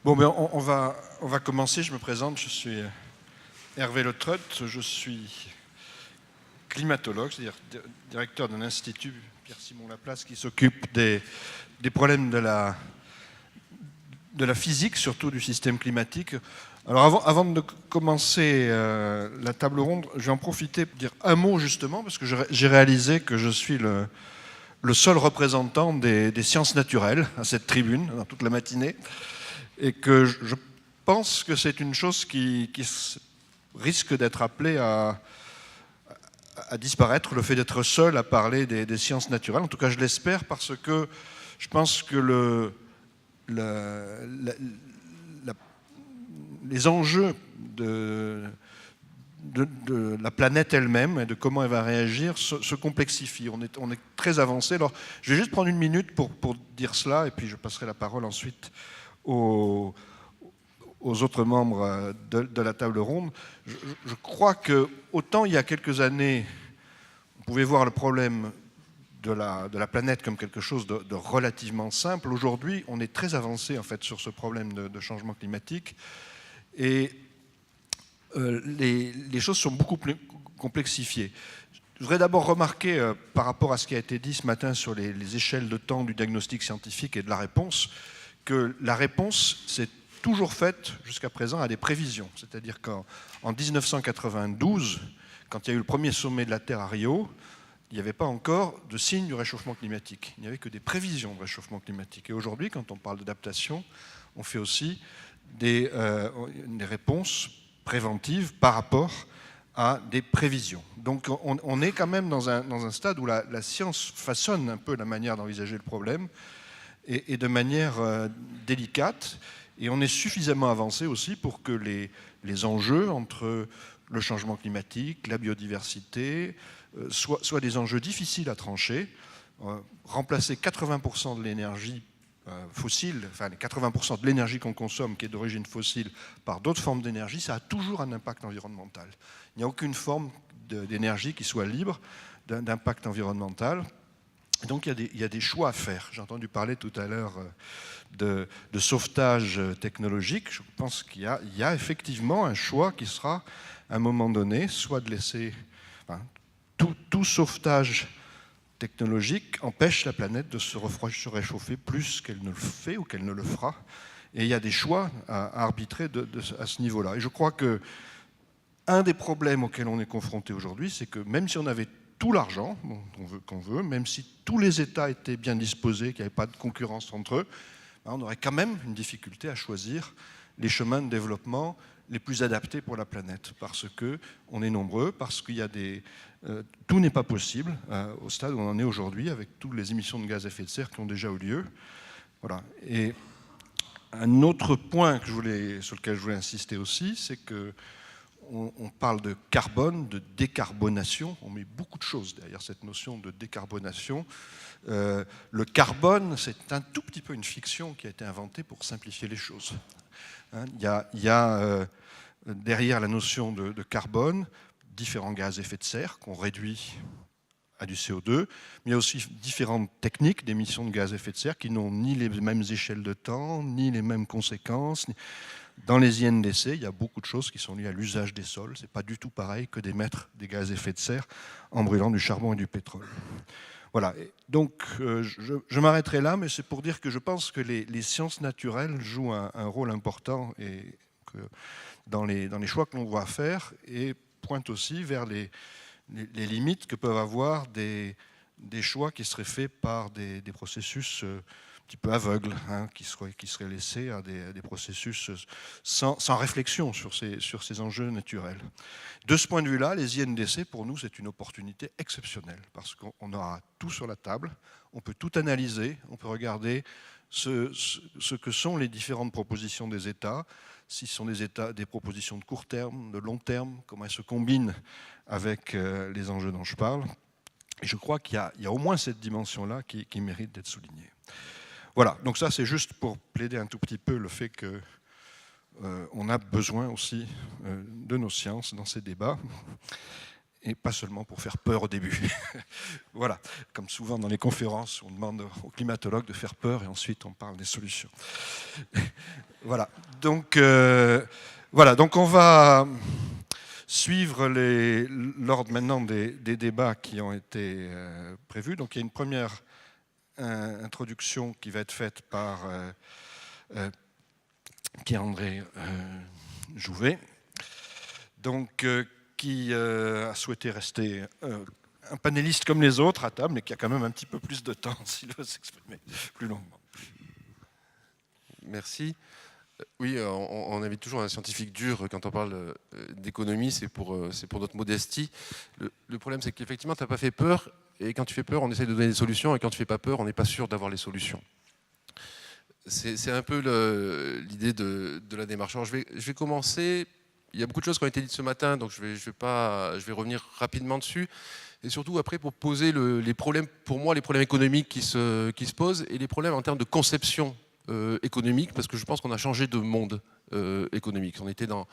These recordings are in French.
Bon, ben, on va commencer. Je me présente, je suis Hervé Le Treut, je suis climatologue, c'est-à-dire directeur d'un institut, Pierre-Simon Laplace, qui s'occupe des problèmes de la physique, surtout du système climatique. Alors avant de commencer la table ronde, je vais en profiter pour dire un mot justement, parce que j'ai réalisé que je suis le seul représentant des sciences naturelles à cette tribune, dans toute la matinée, et que je pense que c'est une chose qui risque d'être appelée à disparaître, le fait d'être seul à parler des sciences naturelles. En tout cas, je l'espère, parce que je pense que les enjeux de la planète elle-même et de comment elle va réagir se complexifient. On est très avancé. Alors, je vais juste prendre une minute pour dire cela, et puis je passerai la parole ensuite aux autres membres de la table ronde. Je crois que autant il y a quelques années, on pouvait voir le problème de la planète comme quelque chose de relativement simple. Aujourd'hui, on est très avancé en fait sur ce problème de changement climatique, et les choses sont beaucoup plus complexifiées. Je voudrais d'abord remarquer, par rapport à ce qui a été dit ce matin sur les échelles de temps du diagnostic scientifique et de la réponse, que la réponse s'est toujours faite jusqu'à présent à des prévisions. C'est-à-dire qu'en 1992, quand il y a eu le premier sommet de la Terre à Rio, il n'y avait pas encore de signe du réchauffement climatique. Il n'y avait que des prévisions de réchauffement climatique. Et aujourd'hui, quand on parle d'adaptation, on fait aussi des réponses préventives par rapport à des prévisions. Donc on est quand même dans un stade où la science façonne un peu la manière d'envisager le problème, et de manière délicate. Et on est suffisamment avancé aussi pour que les enjeux entre le changement climatique, la biodiversité, soient des enjeux difficiles à trancher. Remplacer 80% de l'énergie fossile, enfin les 80% de l'énergie qu'on consomme qui est d'origine fossile par d'autres formes d'énergie, ça a toujours un impact environnemental. Il n'y a aucune forme d'énergie qui soit libre d'impact environnemental. Donc il y a des choix à faire. J'ai entendu parler tout à l'heure de sauvetage technologique. Je pense qu'il y a effectivement un choix qui sera, à un moment donné, soit de laisser... Enfin, tout sauvetage technologique empêche la planète de se réchauffer plus qu'elle ne le fait ou qu'elle ne le fera. Et il y a des choix à arbitrer à ce niveau-là. Et je crois qu'un des problèmes auxquels on est confronté aujourd'hui, c'est que même si on avait tout l'argent qu'on veut, même si tous les États étaient bien disposés, qu'il n'y avait pas de concurrence entre eux, on aurait quand même une difficulté à choisir les chemins de développement les plus adaptés pour la planète, parce qu'on est nombreux, parce qu'il y a tout n'est pas possible au stade où on en est aujourd'hui, avec toutes les émissions de gaz à effet de serre qui ont déjà eu lieu. Voilà. Et un autre point sur lequel je voulais insister aussi, c'est que on parle de carbone, de décarbonation. On met beaucoup de choses derrière cette notion de décarbonation. Le carbone, c'est un tout petit peu une fiction qui a été inventée pour simplifier les choses. Il y a derrière la notion de carbone différents gaz à effet de serre qu'on réduit à du CO2, mais il y a aussi différentes techniques d'émission de gaz à effet de serre qui n'ont ni les mêmes échelles de temps, ni les mêmes conséquences. Dans les INDC, il y a beaucoup de choses qui sont liées à l'usage des sols. Ce n'est pas du tout pareil que d'émettre des gaz à effet de serre en brûlant du charbon et du pétrole. Voilà. Donc, je m'arrêterai là, mais c'est pour dire que je pense que les sciences naturelles jouent un rôle important et que dans les choix que l'on doit faire, et pointent aussi vers les limites que peuvent avoir des choix qui seraient faits par des processus un petit peu aveugles, qui seraient laissés à des processus sans réflexion sur ces enjeux naturels. De ce point de vue-là, les INDC, pour nous, c'est une opportunité exceptionnelle, parce qu'on aura tout sur la table, on peut tout analyser, on peut regarder ce que sont les différentes propositions des États, si ce sont des propositions de court terme, de long terme, comment elles se combinent avec les enjeux dont je parle. Et je crois qu'il y a au moins cette dimension-là qui mérite d'être soulignée. Voilà, donc ça c'est juste pour plaider un tout petit peu le fait qu'on a besoin aussi de nos sciences dans ces débats, et pas seulement pour faire peur au début. Voilà, comme souvent dans les conférences, on demande aux climatologues de faire peur et ensuite on parle des solutions. Voilà. Donc, donc on va suivre l'ordre maintenant des débats qui ont été prévus. Donc il y a une première introduction qui va être faite par Pierre-André Jouvet, donc, qui a souhaité rester un panéliste comme les autres à table, mais qui a quand même un petit peu plus de temps s'il veut s'exprimer plus longuement. Merci. Oui, on invite toujours un scientifique dur quand on parle d'économie, c'est pour notre modestie. Le problème, c'est qu'effectivement, tu n'as pas fait peur, et quand tu fais peur, on essaie de donner des solutions, et quand tu ne fais pas peur, on n'est pas sûr d'avoir les solutions. C'est un peu l'idée de la démarche. Alors, je vais commencer. Il y a beaucoup de choses qui ont été dites ce matin, donc je vais revenir rapidement dessus. Et surtout, après, pour poser les problèmes, pour moi, les problèmes économiques qui se posent, et les problèmes en termes de conception économique, parce que je pense qu'on a changé de monde économique. On était dans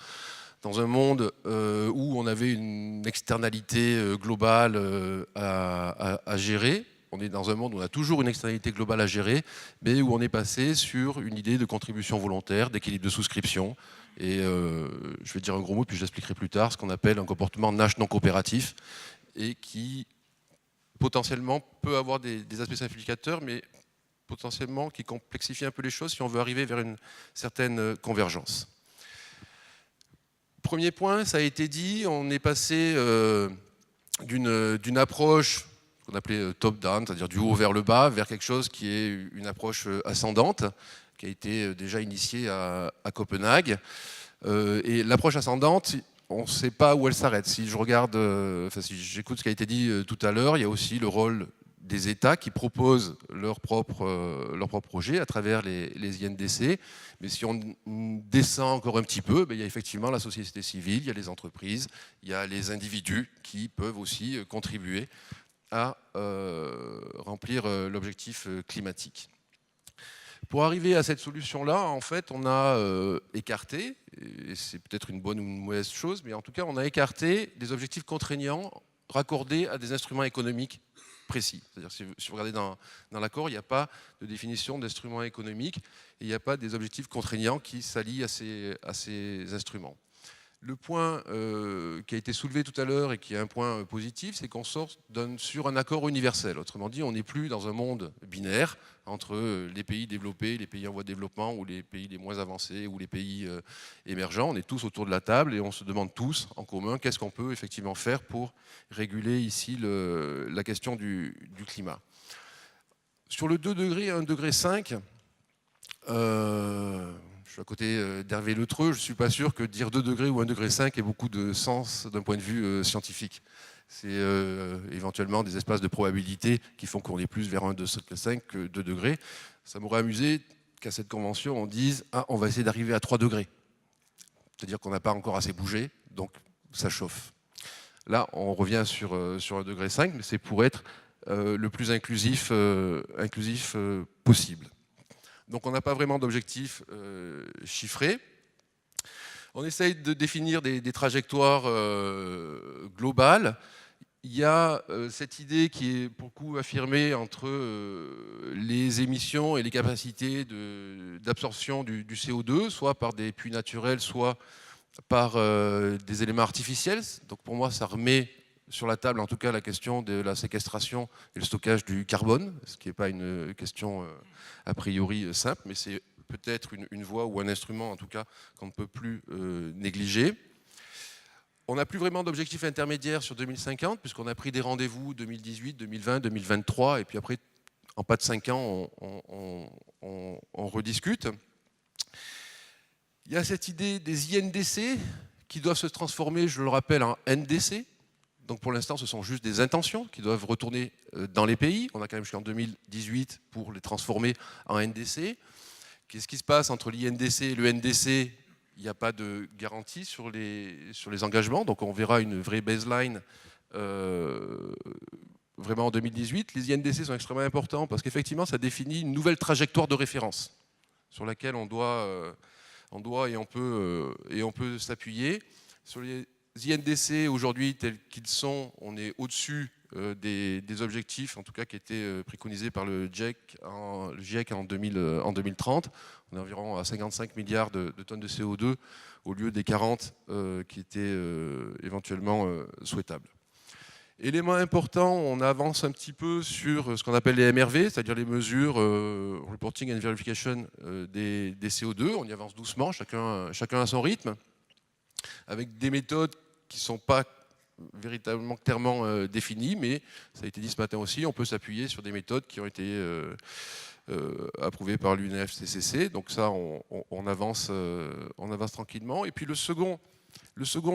un monde où on avait une externalité globale à gérer. On est dans un monde où on a toujours une externalité globale à gérer, mais où on est passé sur une idée de contribution volontaire, d'équilibre de souscription. Et je vais dire un gros mot, puis je l'expliquerai plus tard, ce qu'on appelle un comportement Nash non coopératif, et qui potentiellement peut avoir des aspects simplificateurs, mais potentiellement qui complexifie un peu les choses si on veut arriver vers une certaine convergence. Premier point, ça a été dit, on est passé d'une approche qu'on appelait top-down, c'est-à-dire du haut vers le bas, vers quelque chose qui est une approche ascendante, qui a été déjà initiée à Copenhague. Et l'approche ascendante, on ne sait pas où elle s'arrête. Si je regarde, si j'écoute ce qui a été dit tout à l'heure, il y a aussi le rôle des États qui proposent leur propre projet à travers les INDC. Mais si on descend encore un petit peu, il y a effectivement la société civile, il y a les entreprises, il y a les individus qui peuvent aussi contribuer à remplir l'objectif climatique. Pour arriver à cette solution-là, en fait, on a écarté, et c'est peut-être une bonne ou une mauvaise chose, mais en tout cas, on a écarté des objectifs contraignants raccordés à des instruments économiques précis. C'est-à-dire, si vous regardez dans l'accord, il n'y a pas de définition d'instruments économiques et il n'y a pas des objectifs contraignants qui s'allient à ces instruments. Le point qui a été soulevé tout à l'heure et qui est un point positif, c'est qu'on sort sur un accord universel. Autrement dit, on n'est plus dans un monde binaire entre les pays développés, les pays en voie de développement ou les pays les moins avancés ou les pays émergents. On est tous autour de la table et on se demande tous en commun qu'est-ce qu'on peut effectivement faire pour réguler ici la question du climat. Sur le 2 degrés et 1,5 degré, je suis à côté d'Hervé Letreux, je ne suis pas sûr que dire 2 degrés ou 1,5 degré ait beaucoup de sens d'un point de vue scientifique. C'est éventuellement des espaces de probabilité qui font qu'on est plus vers 1,5 que 2 degrés. Ça m'aurait amusé qu'à cette convention, on dise « Ah, on va essayer d'arriver à 3 degrés ». C'est-à-dire qu'on n'a pas encore assez bougé, donc ça chauffe. Là, on revient sur 1,5 degré, mais c'est pour être le plus inclusif possible. Donc on n'a pas vraiment d'objectif chiffré. On essaye de définir des trajectoires globales. Il y a cette idée qui est beaucoup affirmée entre les émissions et les capacités d'absorption du CO2, soit par des puits naturels, soit par des éléments artificiels. Donc pour moi, ça remet sur la table, en tout cas, la question de la séquestration et le stockage du carbone, ce qui n'est pas une question a priori simple, mais c'est peut-être une voie ou un instrument, en tout cas, qu'on ne peut plus négliger. On n'a plus vraiment d'objectifs intermédiaires sur 2050, puisqu'on a pris des rendez-vous 2018, 2020, 2023, et puis après, en pas de 5 ans, on rediscute. Il y a cette idée des INDC qui doivent se transformer, je le rappelle, en NDC. Donc pour l'instant, ce sont juste des intentions qui doivent retourner dans les pays. On a quand même jusqu'en 2018 pour les transformer en NDC. Qu'est-ce qui se passe entre l'INDC et le NDC? Il n'y a pas de garantie sur les engagements. Donc on verra une vraie baseline vraiment en 2018. Les INDC sont extrêmement importants parce qu'effectivement, ça définit une nouvelle trajectoire de référence sur laquelle on doit et on peut s'appuyer. Sur les INDC aujourd'hui tels qu'ils sont, on est au-dessus des objectifs, en tout cas qui étaient préconisés par le GIEC en 2030. On est environ à 55 milliards de tonnes de CO2 au lieu des 40 qui étaient éventuellement souhaitables. Élément important, on avance un petit peu sur ce qu'on appelle les MRV, c'est-à-dire les mesures Reporting and Verification des CO2. On y avance doucement, chacun à son rythme, avec des méthodes qui ne sont pas véritablement clairement définies, mais ça a été dit ce matin aussi, on peut s'appuyer sur des méthodes qui ont été approuvées par l'UNFCCC. Donc ça, on avance tranquillement. Et puis le second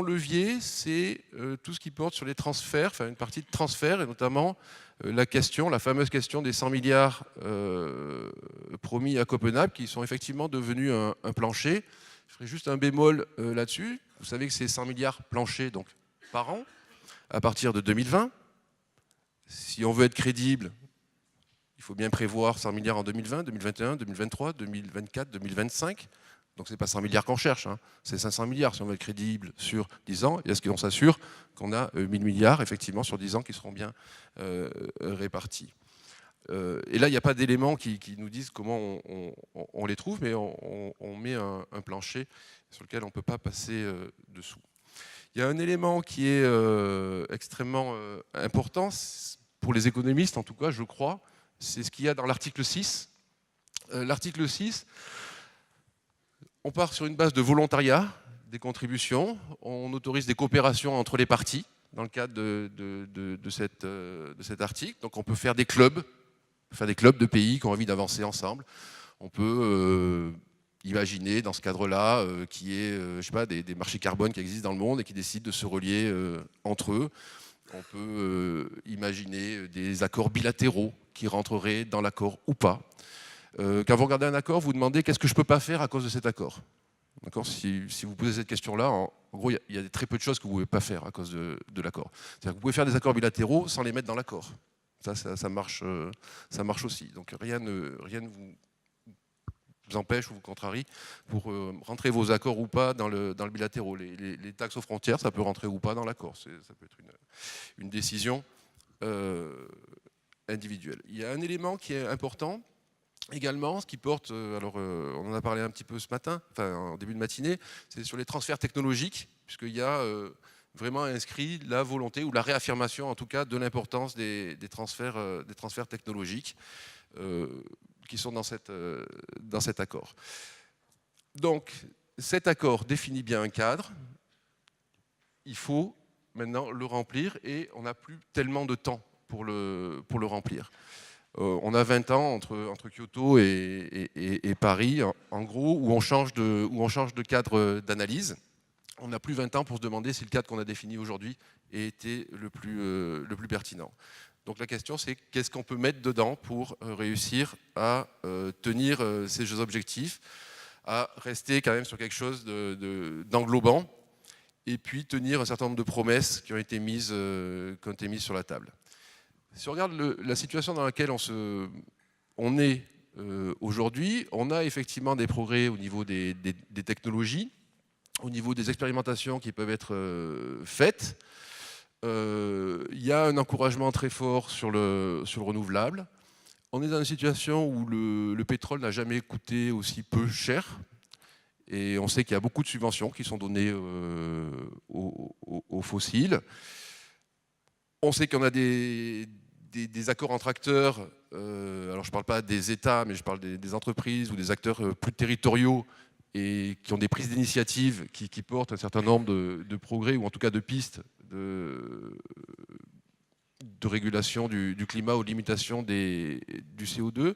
levier, c'est tout ce qui porte sur les transferts, enfin une partie de transferts, et notamment la fameuse question des 100 milliards promis à Copenhague, qui sont effectivement devenus un plancher. Je ferai juste un bémol là-dessus. Vous savez que c'est 100 milliards planchers donc, par an, à partir de 2020. Si on veut être crédible, il faut bien prévoir 100 milliards en 2020, 2021, 2023, 2024, 2025. Donc ce n'est pas 100 milliards qu'on cherche, hein. C'est 500 milliards si on veut être crédible sur 10 ans. Et est-ce qu'on s'assure qu'on a 1000 milliards effectivement sur 10 ans qui seront bien répartis. Et là, il n'y a pas d'éléments qui nous disent comment on les trouve, mais on met un plancher sur lequel on ne peut pas passer dessous. Il y a un élément qui est extrêmement important, pour les économistes en tout cas, je crois, c'est ce qu'il y a dans l'article 6. L'article 6, on part sur une base de volontariat des contributions, on autorise des coopérations entre les parties dans le cadre de cet article. Donc on peut faire des clubs de pays qui ont envie d'avancer ensemble. On peut imaginer dans ce cadre-là qu'il y ait je sais pas, des marchés carbone qui existent dans le monde et qui décident de se relier entre eux. On peut imaginer des accords bilatéraux qui rentreraient dans l'accord ou pas. Quand vous regardez un accord, vous vous demandez qu'est-ce que je ne peux pas faire à cause de cet accord. Si vous posez cette question-là, en gros, il y a très peu de choses que vous ne pouvez pas faire à cause de l'accord. C'est-à-dire que vous pouvez faire des accords bilatéraux sans les mettre dans l'accord. Ça marche aussi. Donc rien ne vous empêche ou vous contrarie pour rentrer vos accords ou pas dans le bilatéraux. Les taxes aux frontières, ça peut rentrer ou pas dans l'accord. Ça peut être une décision individuelle. Il y a un élément qui est important également, ce qui porte, on en a parlé un petit peu ce matin, enfin en début de matinée, c'est sur les transferts technologiques, puisqu'il y a vraiment inscrit la volonté ou la réaffirmation en tout cas de l'importance des transferts technologiques qui sont dans cet accord. Donc cet accord définit bien un cadre, il faut maintenant le remplir et on n'a plus tellement de temps pour le remplir. On a 20 ans entre Kyoto et Paris, en gros, où on change de cadre d'analyse. On n'a plus 20 ans pour se demander si le cadre qu'on a défini aujourd'hui était le plus pertinent. Donc la question, c'est qu'est-ce qu'on peut mettre dedans pour réussir à tenir ces objectifs, à rester quand même sur quelque chose d'englobant, et puis tenir un certain nombre de promesses qui ont été mises sur la table. Si on regarde la situation dans laquelle on est aujourd'hui, on a effectivement des progrès au niveau des technologies, au niveau des expérimentations qui peuvent être faites. Il y a un encouragement très fort sur le renouvelable. On est dans une situation où le pétrole n'a jamais coûté aussi peu cher. Et on sait qu'il y a beaucoup de subventions qui sont données aux fossiles. On sait qu'on a des accords entre acteurs, alors je ne parle pas des États, mais je parle des entreprises ou des acteurs plus territoriaux et qui ont des prises d'initiative qui portent un certain nombre de progrès ou en tout cas de pistes de régulation du climat ou limitation du CO2.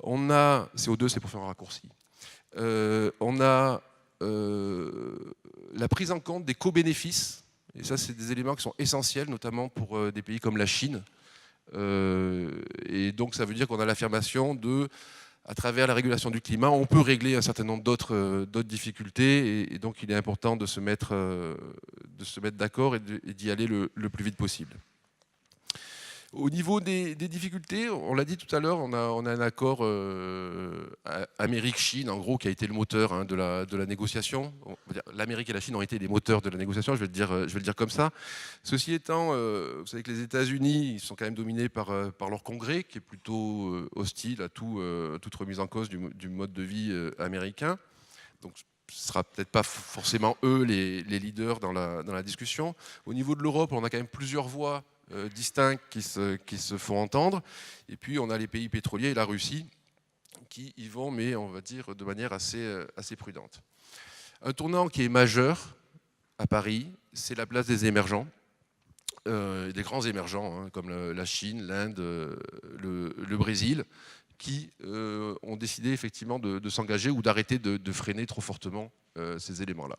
CO2, c'est pour faire un raccourci. On a la prise en compte des co-bénéfices, et ça c'est des éléments qui sont essentiels, notamment pour des pays comme la Chine. Et donc ça veut dire qu'on a l'affirmation à travers la régulation du climat, on peut régler un certain nombre d'autres difficultés, et donc il est important de se mettre d'accord et d'y aller le plus vite possible. Au niveau des difficultés, on l'a dit tout à l'heure, on a un accord Amérique-Chine, en gros, qui a été le moteur hein, de la négociation. L'Amérique et la Chine ont été les moteurs de la négociation, je vais le dire comme ça. Ceci étant, vous savez que les États-Unis ils sont quand même dominés par leur Congrès, qui est plutôt hostile à toute remise en cause du mode de vie américain. Donc, ce ne sera peut-être pas forcément eux les leaders dans la discussion. Au niveau de l'Europe, on a quand même plusieurs voix distincts qui se font entendre. Et puis, on a les pays pétroliers et la Russie qui y vont, mais on va dire de manière assez prudente. Un tournant qui est majeur à Paris, c'est la place des émergents, des grands émergents, hein, comme la Chine, l'Inde, le Brésil, qui ont décidé effectivement de s'engager ou d'arrêter de freiner trop fortement ces éléments-là.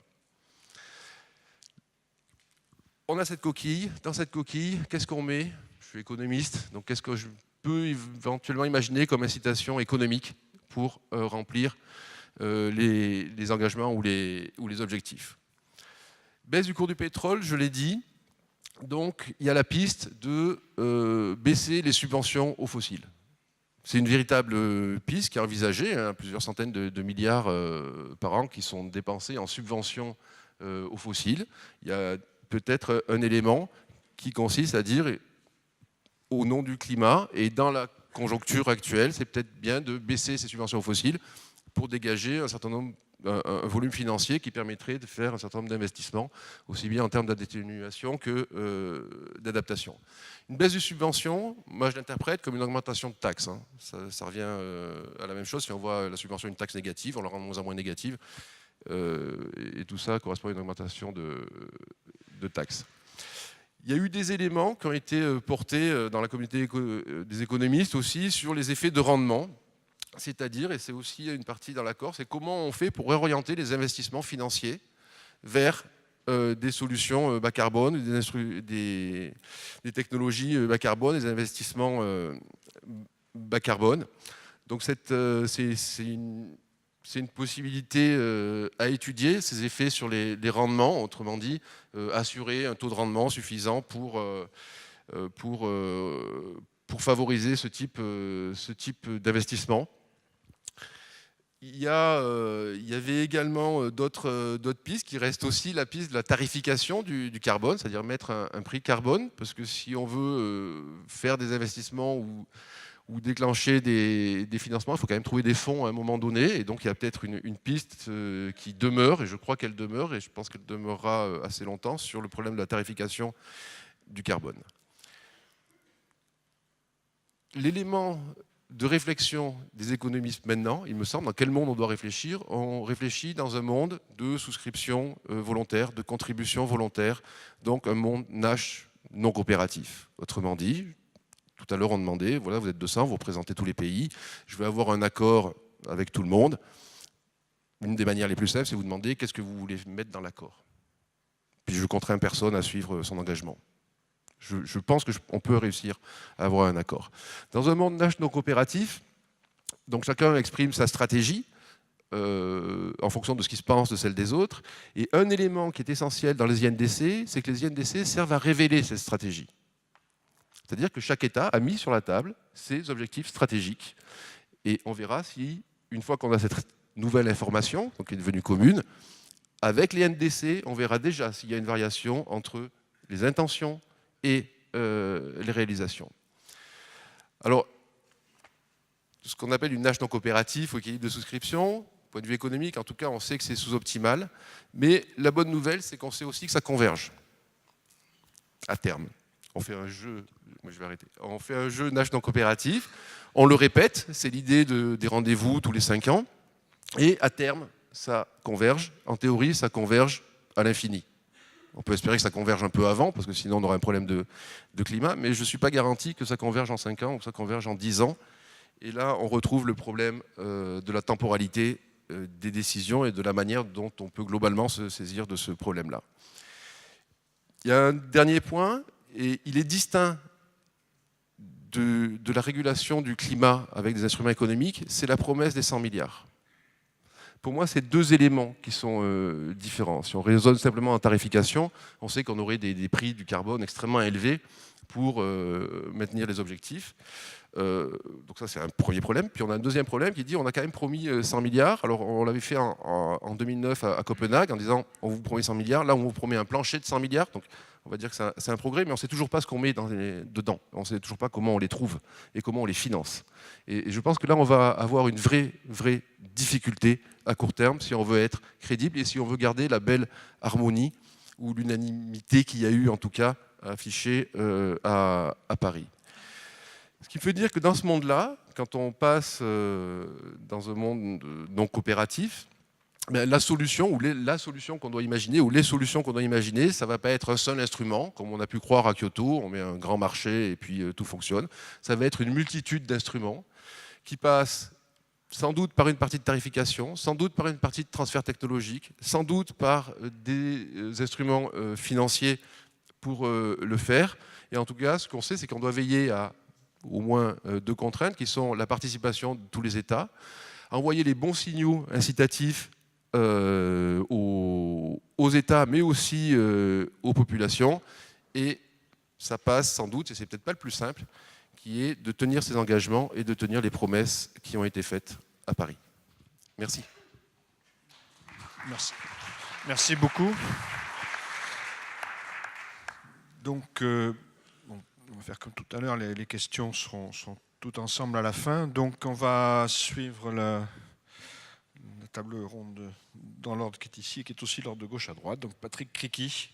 On a cette coquille. Dans cette coquille, qu'est-ce qu'on met? Je suis économiste, donc qu'est-ce que je peux éventuellement imaginer comme incitation économique pour remplir les engagements ou les objectifs? Baisse du cours du pétrole, je l'ai dit. Donc, il y a la piste de baisser les subventions aux fossiles. C'est une véritable piste qui est envisagée, hein, plusieurs centaines de milliards par an qui sont dépensés en subventions aux fossiles. Il y a peut-être un élément qui consiste à dire, au nom du climat et dans la conjoncture actuelle, c'est peut-être bien de baisser ces subventions aux fossiles pour dégager un volume financier qui permettrait de faire un certain nombre d'investissements, aussi bien en termes d'atténuation que d'adaptation. Une baisse de subvention, moi je l'interprète comme une augmentation de taxes. Hein. Ça revient à la même chose. Si on voit la subvention une taxe négative, on la rend de moins en moins négative. Et tout ça correspond à une augmentation de taxes. Il y a eu des éléments qui ont été portés dans la communauté des économistes aussi sur les effets de rendement. C'est-à-dire, et c'est aussi une partie dans l'accord, c'est comment on fait pour réorienter les investissements financiers vers des solutions bas carbone, des technologies bas carbone, des investissements bas carbone. Donc c'est une possibilité à étudier, ces effets sur les rendements, autrement dit, assurer un taux de rendement suffisant pour favoriser ce type d'investissement. Il y avait également d'autres pistes qui restent aussi la piste de la tarification du carbone, c'est-à-dire mettre un prix carbone, parce que si on veut faire des investissements ou déclencher des financements, il faut quand même trouver des fonds à un moment donné, et donc il y a peut-être une piste qui demeure, et je crois qu'elle demeure, et je pense qu'elle demeurera assez longtemps, sur le problème de la tarification du carbone. L'élément de réflexion des économistes maintenant, il me semble, dans quel monde on doit réfléchir? On réfléchit dans un monde de souscription volontaire, de contribution volontaire, donc un monde Nash non coopératif. Autrement dit, tout à l'heure on demandait, voilà, vous êtes 200, vous représentez tous les pays, je vais avoir un accord avec tout le monde. Une des manières les plus simples, c'est vous demander qu'est-ce que vous voulez mettre dans l'accord. Puis je contrains personne à suivre son engagement. Je pense qu'on peut réussir à avoir un accord. Dans un monde Nash non coopératif, donc chacun exprime sa stratégie en fonction de ce qui se pense de celle des autres. Et un élément qui est essentiel dans les INDC, c'est que les INDC servent à révéler cette stratégie. C'est-à-dire que chaque État a mis sur la table ses objectifs stratégiques. Et on verra si, une fois qu'on a cette nouvelle information, donc qui est devenue commune, avec les NDC, on verra déjà s'il y a une variation entre les intentions et les réalisations. Alors, ce qu'on appelle une Nash non coopérative ou équilibre de souscription, point de vue économique, en tout cas, on sait que c'est sous-optimal. Mais la bonne nouvelle, c'est qu'on sait aussi que ça converge à terme. On fait un jeu, moi je vais arrêter. On fait un jeu Nash non coopératif, on le répète, c'est l'idée des rendez-vous tous les 5 ans, et à terme, ça converge. En théorie, ça converge à l'infini. On peut espérer que ça converge un peu avant, parce que sinon on aura un problème de climat, mais je ne suis pas garanti que ça converge en 5 ans ou que ça converge en 10 ans. Et là, on retrouve le problème de la temporalité des décisions et de la manière dont on peut globalement se saisir de ce problème-là. Il y a un dernier point, et il est distinct de la régulation du climat avec des instruments économiques, c'est la promesse des 100 milliards. Pour moi, c'est 2 éléments qui sont différents. Si on raisonne simplement en tarification, on sait qu'on aurait des prix du carbone extrêmement élevés pour maintenir les objectifs. Donc ça, c'est un premier problème. Puis on a un deuxième problème qui dit on a quand même promis 100 milliards. Alors on l'avait fait en 2009 à Copenhague en disant on vous promet 100 milliards. Là, on vous promet un plancher de 100 milliards. Donc on va dire que c'est un progrès, mais on ne sait toujours pas ce qu'on met dedans. On ne sait toujours pas comment on les trouve et comment on les finance. Et je pense que là, on va avoir une vraie difficulté à court terme si on veut être crédible et si on veut garder la belle harmonie ou l'unanimité qu'il y a eu, en tout cas, affichée à Paris. Ce qui veut dire que dans ce monde-là, quand on passe dans un monde non coopératif, la solution qu'on doit imaginer, ou les solutions qu'on doit imaginer, ça ne va pas être un seul instrument, comme on a pu croire à Kyoto, on met un grand marché et puis tout fonctionne. Ça va être une multitude d'instruments qui passent sans doute par une partie de tarification, sans doute par une partie de transfert technologique, sans doute par des instruments financiers pour le faire. Et en tout cas, ce qu'on sait, c'est qu'on doit veiller à au moins deux contraintes, qui sont la participation de tous les États, envoyer les bons signaux incitatifs aux États, mais aussi aux populations. Et ça passe sans doute, et c'est peut-être pas le plus simple, qui est de tenir ses engagements et de tenir les promesses qui ont été faites à Paris. Merci. Merci. Merci beaucoup. Donc, on va faire comme tout à l'heure, les questions sont toutes ensemble à la fin. Donc, on va suivre la table ronde dans l'ordre qui est ici, et qui est aussi l'ordre de gauche à droite. Donc, Patrick Criqui.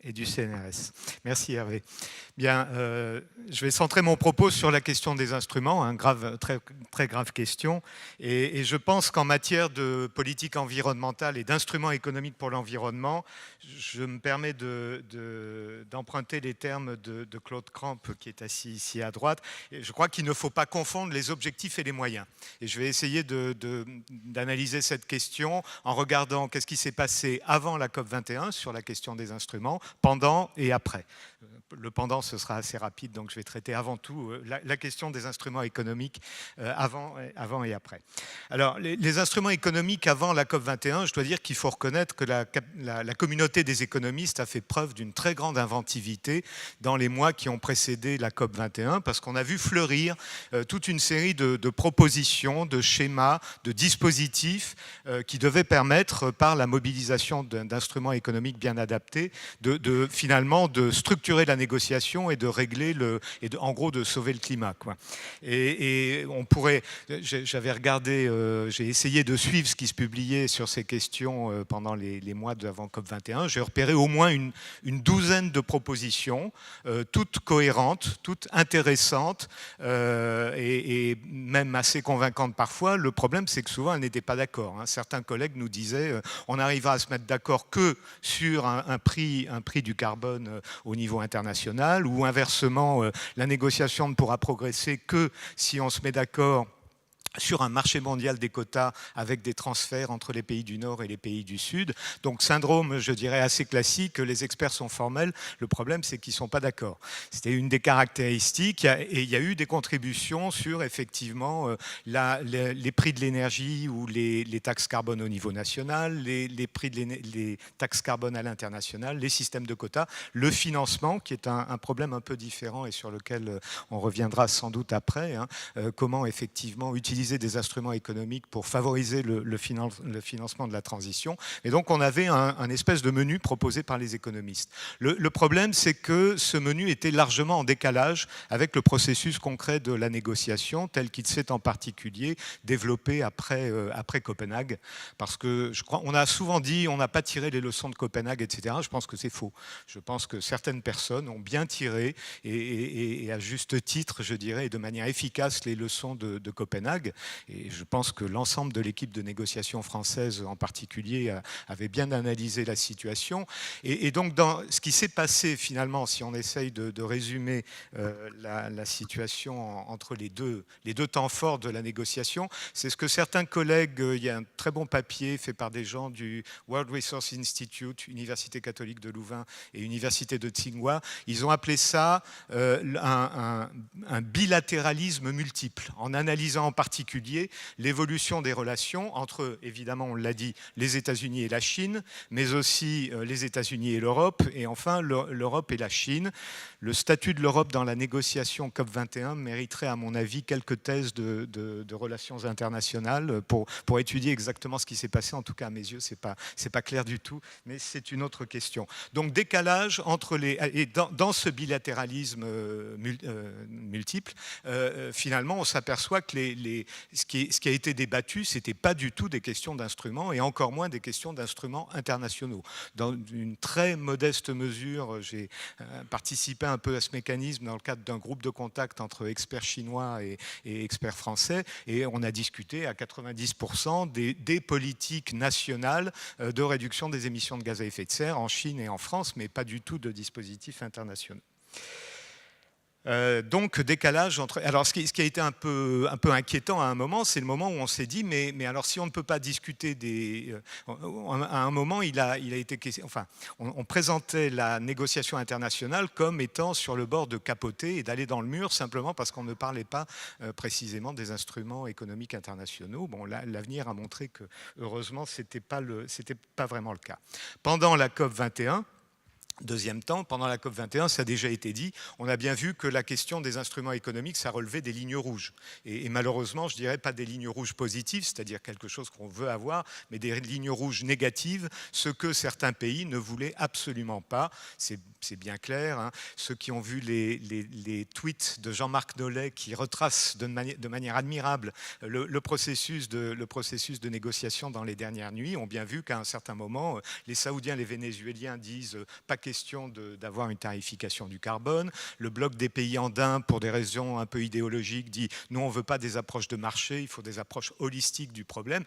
Et du CNRS. Merci Hervé. Bien, je vais centrer mon propos sur la question des instruments, très grave question. Et je pense qu'en matière de politique environnementale et d'instruments économiques pour l'environnement, je me permets d'emprunter les termes de Claude Cramp, qui est assis ici à droite. Et je crois qu'il ne faut pas confondre les objectifs et les moyens. Et je vais essayer d'analyser cette question en regardant qu'est-ce qui s'est passé avant la COP21 sur la question des instruments, pendant et après. Le pendant, ce sera assez rapide, donc je vais traiter avant tout la question des instruments économiques avant et après. Alors, les instruments économiques avant la COP21, je dois dire qu'il faut reconnaître que la communauté des économistes a fait preuve d'une très grande inventivité dans les mois qui ont précédé la COP21, parce qu'on a vu fleurir toute une série de propositions, de schémas, de dispositifs qui devaient permettre, par la mobilisation d'instruments économiques bien adaptés, finalement de structurer la négociation et de régler en gros de sauver le climat, quoi. Et on pourrait, j'avais regardé, j'ai essayé de suivre ce qui se publiait sur ces questions pendant les mois d'avant COP21. J'ai repéré au moins une douzaine de propositions, toutes cohérentes, toutes intéressantes et même assez convaincantes parfois. Le problème, c'est que souvent, elles n'étaient pas d'accord, hein. Certains collègues nous disaient on n'arrivera à se mettre d'accord que sur un prix du carbone au niveau international, ou inversement, la négociation ne pourra progresser que si on se met d'accord sur un marché mondial des quotas avec des transferts entre les pays du Nord et les pays du Sud. Donc syndrome, je dirais, assez classique, les experts sont formels, le problème c'est qu'ils ne sont pas d'accord. C'était une des caractéristiques, et il y a eu des contributions sur effectivement les prix de l'énergie ou les taxes carbone au niveau national, les prix les taxes carbone à l'international, les systèmes de quotas, le financement qui est un problème un peu différent et sur lequel on reviendra sans doute après, hein, comment effectivement utiliser des instruments économiques pour favoriser le financement de la transition. Et donc on avait un espèce de menu proposé par les économistes. Le problème, c'est que ce menu était largement en décalage avec le processus concret de la négociation, tel qu'il s'est en particulier développé après Copenhague. Parce que je crois, on a souvent dit on n'a pas tiré les leçons de Copenhague, etc. Je pense que c'est faux. Je pense que certaines personnes ont bien tiré, et à juste titre, je dirais, et de manière efficace, les leçons de Copenhague. Et je pense que l'ensemble de l'équipe de négociation française en particulier avait bien analysé la situation. Et donc, dans ce qui s'est passé finalement, si on essaye de résumer la situation entre les deux temps forts de la négociation, c'est ce que certains collègues, il y a un très bon papier fait par des gens du World Resource Institute, Université catholique de Louvain et Université de Tsinghua, ils ont appelé ça un bilatéralisme multiple, en analysant en particulier particulier l'évolution des relations entre, évidemment, on l'a dit, les États-Unis et la Chine, mais aussi les États-Unis et l'Europe, et enfin l'Europe et la Chine. Le statut de l'Europe dans la négociation COP21 mériterait, à mon avis, quelques thèses de relations internationales pour étudier exactement ce qui s'est passé. En tout cas, à mes yeux, c'est pas clair du tout, mais c'est une autre question. Donc, décalage entre les... Et dans ce bilatéralisme multiple, finalement, on s'aperçoit que ce qui a été débattu, ce n'était pas du tout des questions d'instruments, et encore moins des questions d'instruments internationaux. Dans une très modeste mesure, j'ai participé un peu à ce mécanisme dans le cadre d'un groupe de contact entre experts chinois et experts français, et on a discuté à 90% des politiques nationales de réduction des émissions de gaz à effet de serre en Chine et en France, mais pas du tout de dispositifs internationaux. Donc décalage entre... Alors ce qui a été un peu inquiétant à un moment, c'est le moment où on s'est dit mais alors si on ne peut pas discuter des... À un moment, il a été... Enfin, on présentait la négociation internationale comme étant sur le bord de capoter et d'aller dans le mur simplement parce qu'on ne parlait pas précisément des instruments économiques internationaux. Bon, l'avenir a montré que heureusement, c'était pas vraiment le cas. Pendant la COP 21, deuxième temps, pendant la COP21, ça a déjà été dit, on a bien vu que la question des instruments économiques, ça relevait des lignes rouges. Et malheureusement, je dirais pas des lignes rouges positives, c'est-à-dire quelque chose qu'on veut avoir, mais des lignes rouges négatives, ce que certains pays ne voulaient absolument pas. C'est bien clair. Hein. Ceux qui ont vu les tweets de Jean-Marc Nollet qui retracent de manière admirable le processus de négociation dans les dernières nuits ont bien vu qu'à un certain moment, les Saoudiens, les Vénézuéliens disent pas question d'avoir une tarification du carbone. Le bloc des pays andins, pour des raisons un peu idéologiques, dit nous, on ne veut pas des approches de marché, il faut des approches holistiques du problème.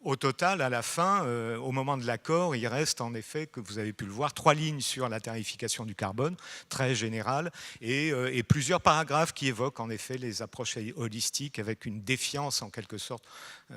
Au total, à la fin, au moment de l'accord, il reste en effet, que vous avez pu le voir, 3 lignes sur la tarification du carbone, très générale, et plusieurs paragraphes qui évoquent en effet les approches holistiques avec une défiance en quelque sorte,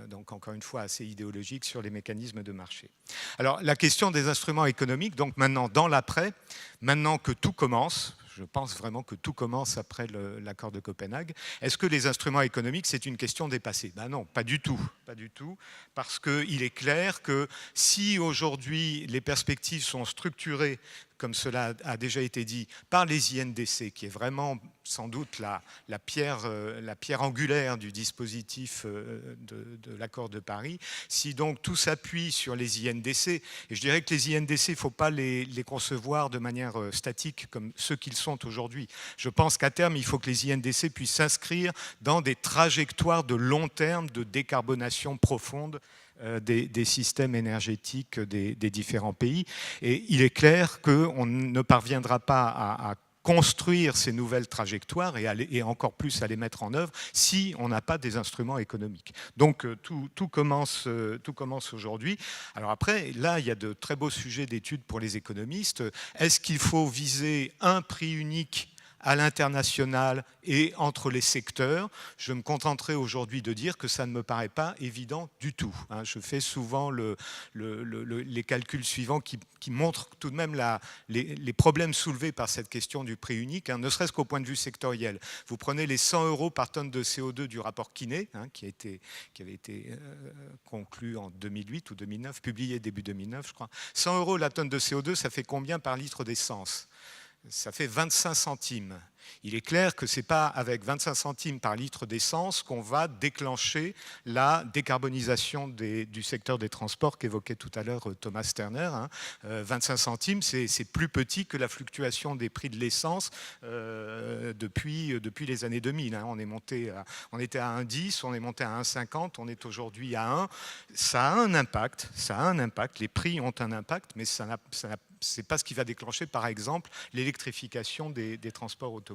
donc encore une fois assez idéologique, sur les mécanismes de marché. Alors la question des instruments économiques, donc maintenant dans l'après, maintenant que tout commence, je pense vraiment que tout commence après l'accord de Copenhague. Est-ce que les instruments économiques, c'est une question dépassée ? Ben non, pas du tout. Pas du tout, parce qu'il est clair que si aujourd'hui les perspectives sont structurées, comme cela a déjà été dit, par les INDC, qui est vraiment sans doute la pierre angulaire du dispositif de l'accord de Paris, si donc tout s'appuie sur les INDC, et je dirais que les INDC, il ne faut pas les concevoir de manière statique comme ceux qu'ils sont aujourd'hui. Je pense qu'à terme, il faut que les INDC puissent s'inscrire dans des trajectoires de long terme de décarbonation profonde des systèmes énergétiques des différents pays. Et il est clair qu'on ne parviendra pas à construire ces nouvelles trajectoires et encore plus à les mettre en œuvre si on n'a pas des instruments économiques. Donc tout commence aujourd'hui. Alors après, là, il y a de très beaux sujets d'études pour les économistes. Est-ce qu'il faut viser un prix unique à l'international et entre les secteurs? Je me contenterai aujourd'hui de dire que ça ne me paraît pas évident du tout. Je fais souvent les calculs suivants qui montrent tout de même les problèmes soulevés par cette question du prix unique, ne serait-ce qu'au point de vue sectoriel. Vous prenez les 100 € par tonne de CO2 du rapport Kiné, qui avait été conclu en 2008 ou 2009, publié début 2009, je crois. 100 € la tonne de CO2, ça fait combien par litre d'essence ? Ça fait 25 centimes. Il est clair que ce n'est pas avec 25 centimes par litre d'essence qu'on va déclencher la décarbonisation du secteur des transports qu'évoquait tout à l'heure Thomas Sterner. 25 centimes, c'est plus petit que la fluctuation des prix de l'essence depuis les années 2000. On était à 1,10, on est monté à 1,50, on est aujourd'hui à 1. Ça a un impact, les prix ont un impact, mais ce n'est pas ce qui va déclencher, par exemple, l'électrification des transports automobiles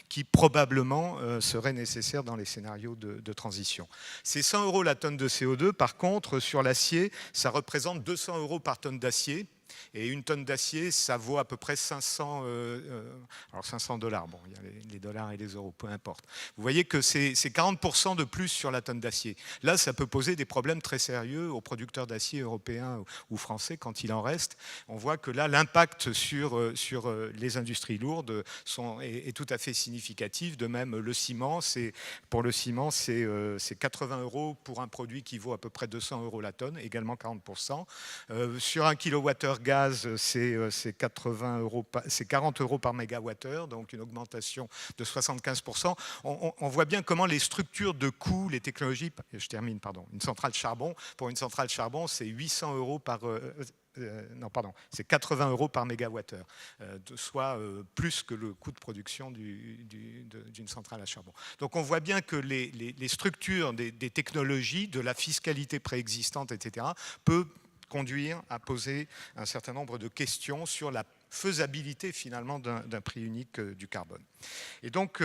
qui probablement serait nécessaire dans les scénarios de transition. C'est 100 € la tonne de CO2. Par contre, sur l'acier, ça représente 200 € par tonne d'acier Et une tonne d'acier, ça vaut à peu près 500 $. Bon, il y a les dollars et les euros, peu importe. Vous voyez que c'est 40% de plus sur la tonne d'acier. Là, ça peut poser des problèmes très sérieux aux producteurs d'acier européens ou français quand il en reste. On voit que là, l'impact sur les industries lourdes est tout à fait significatif. De même, le ciment, pour le ciment, c'est 80 € pour un produit qui vaut à peu près 200 € la tonne, également 40%. Sur un kilowattheure gaz, c'est 40 € par mégawattheure, donc une augmentation de 75%. On voit bien comment les structures de coûts, les technologies, je termine, pardon, une centrale charbon, pour une centrale charbon, c'est 800 € par... c'est 80 € par mégawattheure, soit plus que le coût de production d'une centrale à charbon. Donc on voit bien que les structures des technologies, de la fiscalité préexistante, etc., peuvent conduire à poser un certain nombre de questions sur la faisabilité finalement d'un prix unique du carbone. Et donc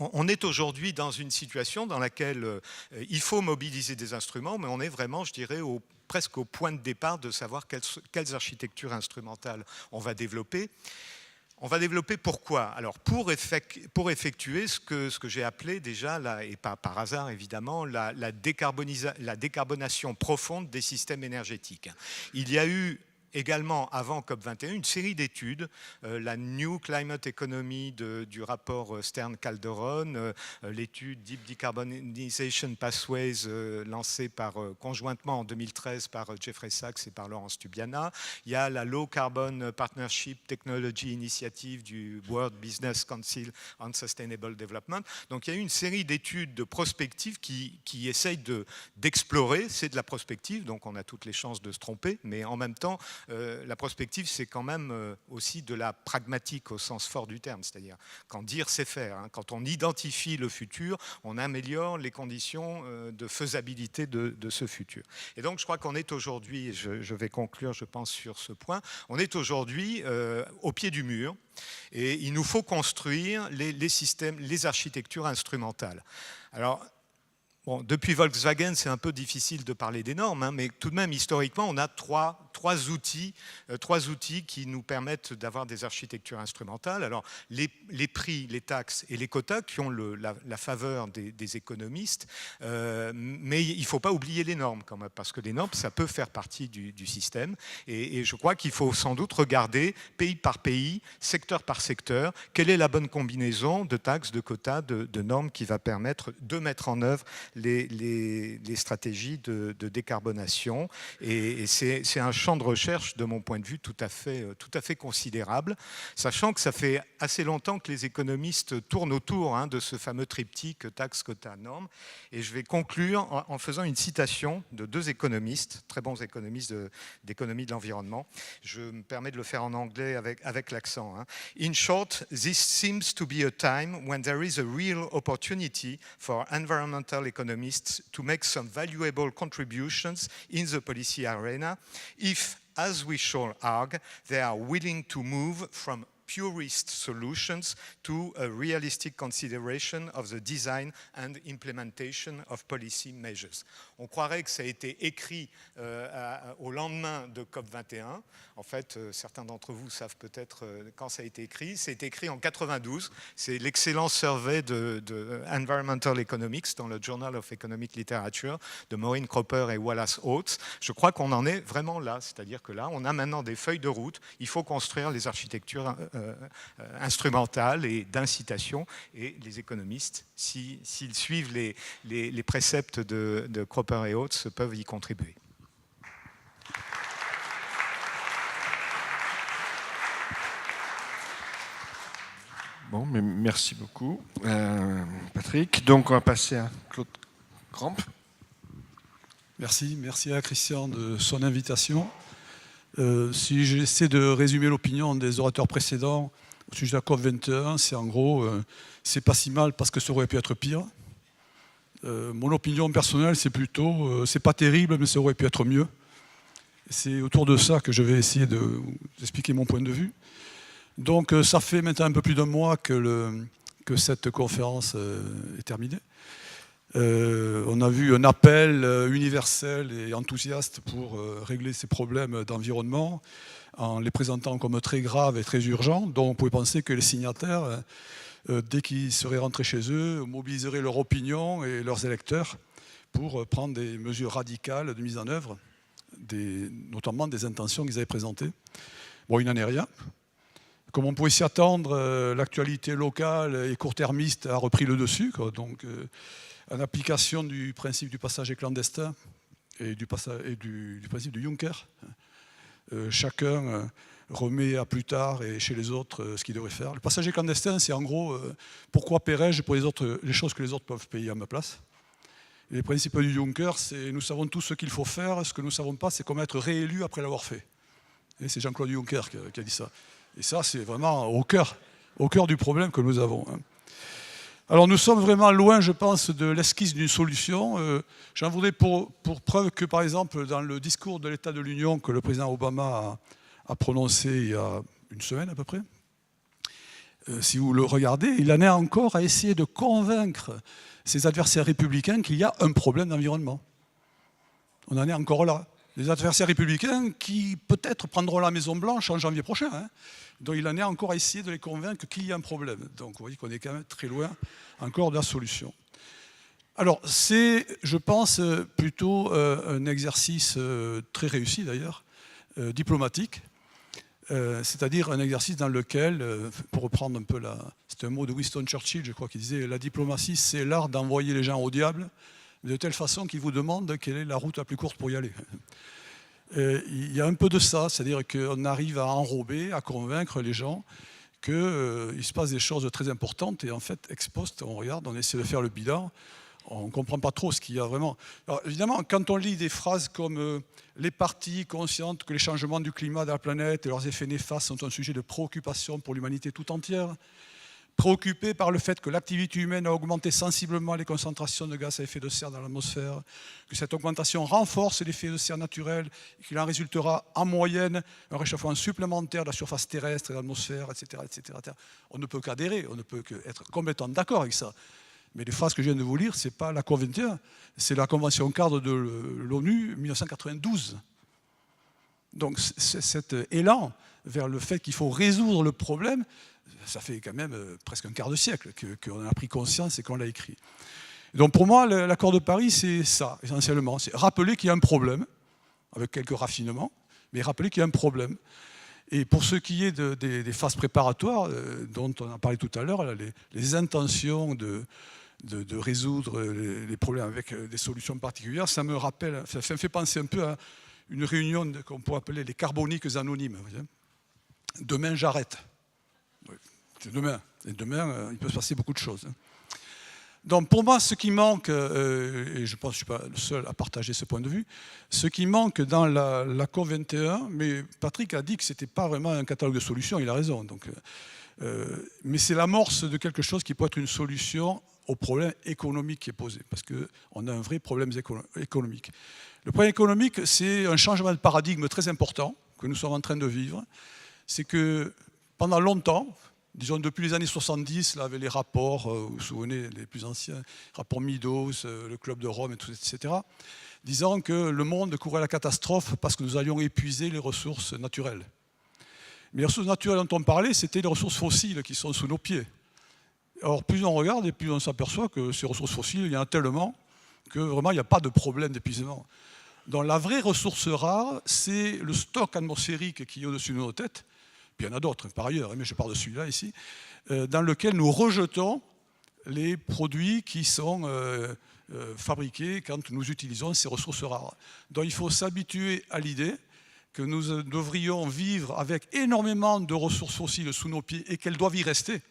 on est aujourd'hui dans une situation dans laquelle il faut mobiliser des instruments, mais on est vraiment, je dirais, presque au point de départ de savoir quelles architectures instrumentales on va développer. On va développer pourquoi? Alors pour effectuer ce que j'ai appelé déjà, là, et pas par hasard évidemment, la décarbonation profonde des systèmes énergétiques. Il y a eu également, avant COP21, une série d'études, la New Climate Economy du rapport Stern-Calderon, l'étude Deep Decarbonization Pathways lancée conjointement en 2013 par Jeffrey Sachs et par Laurence Tubiana. Il y a la Low Carbon Partnership Technology Initiative du World Business Council on Sustainable Development. Donc il y a eu une série d'études de prospective qui essayent d'explorer, c'est de la prospective, donc on a toutes les chances de se tromper, mais en même temps, la prospective, c'est quand même aussi de la pragmatique au sens fort du terme, c'est-à-dire quand dire, c'est faire. Hein. Quand on identifie le futur, on améliore les conditions de faisabilité de ce futur. Et donc, je crois qu'on est aujourd'hui, je vais conclure, je pense, sur ce point, on est aujourd'hui au pied du mur et il nous faut construire les systèmes, les architectures instrumentales. Alors, bon, depuis Volkswagen, c'est un peu difficile de parler des normes, hein, mais tout de même, historiquement, on a trois outils qui nous permettent d'avoir des architectures instrumentales. Alors, les prix, les taxes et les quotas qui ont la faveur des économistes, mais il ne faut pas oublier les normes, quand même, parce que les normes, ça peut faire partie du système. Et je crois qu'il faut sans doute regarder, pays par pays, secteur par secteur, quelle est la bonne combinaison de taxes, de quotas, de normes qui va permettre de mettre en œuvre les stratégies de décarbonation. Et c'est un champ de recherche, de mon point de vue, tout à fait considérable, sachant que ça fait assez longtemps que les économistes tournent autour de ce fameux triptyque taxes, quotas, normes. Et je vais conclure en faisant une citation de deux économistes, très bons économistes d'économie de l'environnement. Je me permets de le faire en anglais avec l'accent. In short, this seems to be a time when there is a real opportunity for environmental economists to make some valuable contributions in the policy arena if, as we shall argue, they are willing to move from purist solutions to a realistic consideration of the design and implementation of policy measures. On croirait que ça a été écrit au lendemain de COP21. En fait, certains d'entre vous savent peut-être quand ça a été écrit. C'est écrit en 92. C'est l'excellent survey de Environmental Economics dans le Journal of Economic Literature de Maureen Cropper et Wallace Oates. Je crois qu'on en est vraiment là. C'est-à-dire que là, on a maintenant des feuilles de route. Il faut construire les architectures instrumentales et d'incitation. Et les économistes, s'ils suivent les préceptes de Cropper et Oates, peuvent y contribuer. Bon, mais merci beaucoup, Patrick. Donc, on va passer à Claude Cramp. Merci à Christian de son invitation. Si j'essaie de résumer l'opinion des orateurs précédents au sujet de la COP21, c'est en gros, c'est pas si mal parce que ça aurait pu être pire. Mon opinion personnelle, c'est plutôt, c'est pas terrible, mais ça aurait pu être mieux. C'est autour de ça que je vais essayer d'expliquer mon point de vue. Donc, ça fait maintenant un peu plus d'un mois que cette conférence est terminée. On a vu un appel universel et enthousiaste pour régler ces problèmes d'environnement en les présentant comme très graves et très urgents. Donc on pouvait penser que les signataires, dès qu'ils seraient rentrés chez eux, mobiliseraient leur opinion et leurs électeurs pour prendre des mesures radicales de mise en œuvre, notamment des intentions qu'ils avaient présentées. Bon, il n'en est rien. Comme on pouvait s'y attendre, l'actualité locale et court-termiste a repris le dessus, quoi. Donc, en application du principe du passager clandestin et du principe de Juncker, chacun remet à plus tard et chez les autres ce qu'il devrait faire. Le passager clandestin, c'est en gros pourquoi paierais-je pour les choses que les autres peuvent payer à ma place. Et les principes du Juncker, c'est nous savons tous ce qu'il faut faire, ce que nous ne savons pas, c'est comment être réélu après l'avoir fait. Et c'est Jean-Claude Juncker qui a dit ça. Et ça, c'est vraiment au cœur du problème que nous avons. Alors nous sommes vraiment loin, je pense, de l'esquisse d'une solution. J'en voudrais pour preuve que, par exemple, dans le discours de l'État de l'Union que le président Obama a prononcé il y a une semaine à peu près, si vous le regardez, il en est encore à essayer de convaincre ses adversaires républicains qu'il y a un problème d'environnement. On en est encore là. Les adversaires républicains qui peut-être prendront la Maison-Blanche en janvier prochain. Donc il en est encore à essayer de les convaincre qu'il y a un problème. Donc vous voyez qu'on est quand même très loin encore de la solution. Alors c'est, je pense, plutôt un exercice très réussi d'ailleurs, diplomatique. C'est-à-dire un exercice dans lequel, pour reprendre un peu c'est un mot de Winston Churchill, je crois, qui disait « La diplomatie, c'est l'art d'envoyer les gens au diable, de telle façon qu'ils vous demandent quelle est la route la plus courte pour y aller. » Il y a un peu de ça, c'est-à-dire qu'on arrive à enrober, à convaincre les gens qu'il se passe des choses très importantes et en fait, ex post, on regarde, on essaie de faire le bilan, on ne comprend pas trop ce qu'il y a vraiment. Alors évidemment, quand on lit des phrases comme les parties conscientes que les changements du climat de la planète et leurs effets néfastes sont un sujet de préoccupation pour l'humanité tout entière, préoccupés par le fait que l'activité humaine a augmenté sensiblement les concentrations de gaz à effet de serre dans l'atmosphère, que cette augmentation renforce l'effet de serre naturel et qu'il en résultera en moyenne un réchauffement supplémentaire de la surface terrestre et de l'atmosphère, etc., etc. On ne peut qu'adhérer, on ne peut qu'être complètement d'accord avec ça. Mais les phrases que je viens de vous lire, ce n'est pas la COP 21, c'est la Convention cadre de l'ONU 1992. Donc cet élan vers le fait qu'il faut résoudre le problème, ça fait quand même presque un quart de siècle qu'on a pris conscience et qu'on l'a écrit. Donc pour moi, l'accord de Paris, c'est ça, essentiellement. C'est rappeler qu'il y a un problème, avec quelques raffinements, mais rappeler qu'il y a un problème. Et pour ce qui est des phases préparatoires, dont on a parlé tout à l'heure, les intentions de résoudre les problèmes avec des solutions particulières, ça me fait penser un peu à une réunion qu'on pourrait appeler les carboniques anonymes. Demain, j'arrête. C'est demain. Et demain, il peut se passer beaucoup de choses. Donc pour moi, ce qui manque, et je pense que je ne suis pas le seul à partager ce point de vue, ce qui manque dans la COP 21, mais Patrick a dit que ce n'était pas vraiment un catalogue de solutions, il a raison. Donc, mais c'est l'amorce de quelque chose qui peut être une solution au problème économique qui est posé, parce qu'on a un vrai problème économique. Le problème économique, c'est un changement de paradigme très important que nous sommes en train de vivre. C'est que pendant longtemps, disons depuis les années 70, là, avec les rapports, vous vous souvenez, les plus anciens, rapports Meadows, le Club de Rome, etc., disant que le monde courait la catastrophe parce que nous allions épuiser les ressources naturelles. Mais les ressources naturelles dont on parlait, c'était les ressources fossiles qui sont sous nos pieds. Alors plus on regarde et plus on s'aperçoit que ces ressources fossiles, il y en a tellement que vraiment il n'y a pas de problème d'épuisement. Donc la vraie ressource rare, c'est le stock atmosphérique qui est au-dessus de nos têtes, puis il y en a d'autres par ailleurs, mais je parle de celui-là ici, dans lequel nous rejetons les produits qui sont fabriqués quand nous utilisons ces ressources rares. Donc il faut s'habituer à l'idée que nous devrions vivre avec énormément de ressources fossiles sous nos pieds et qu'elles doivent y rester,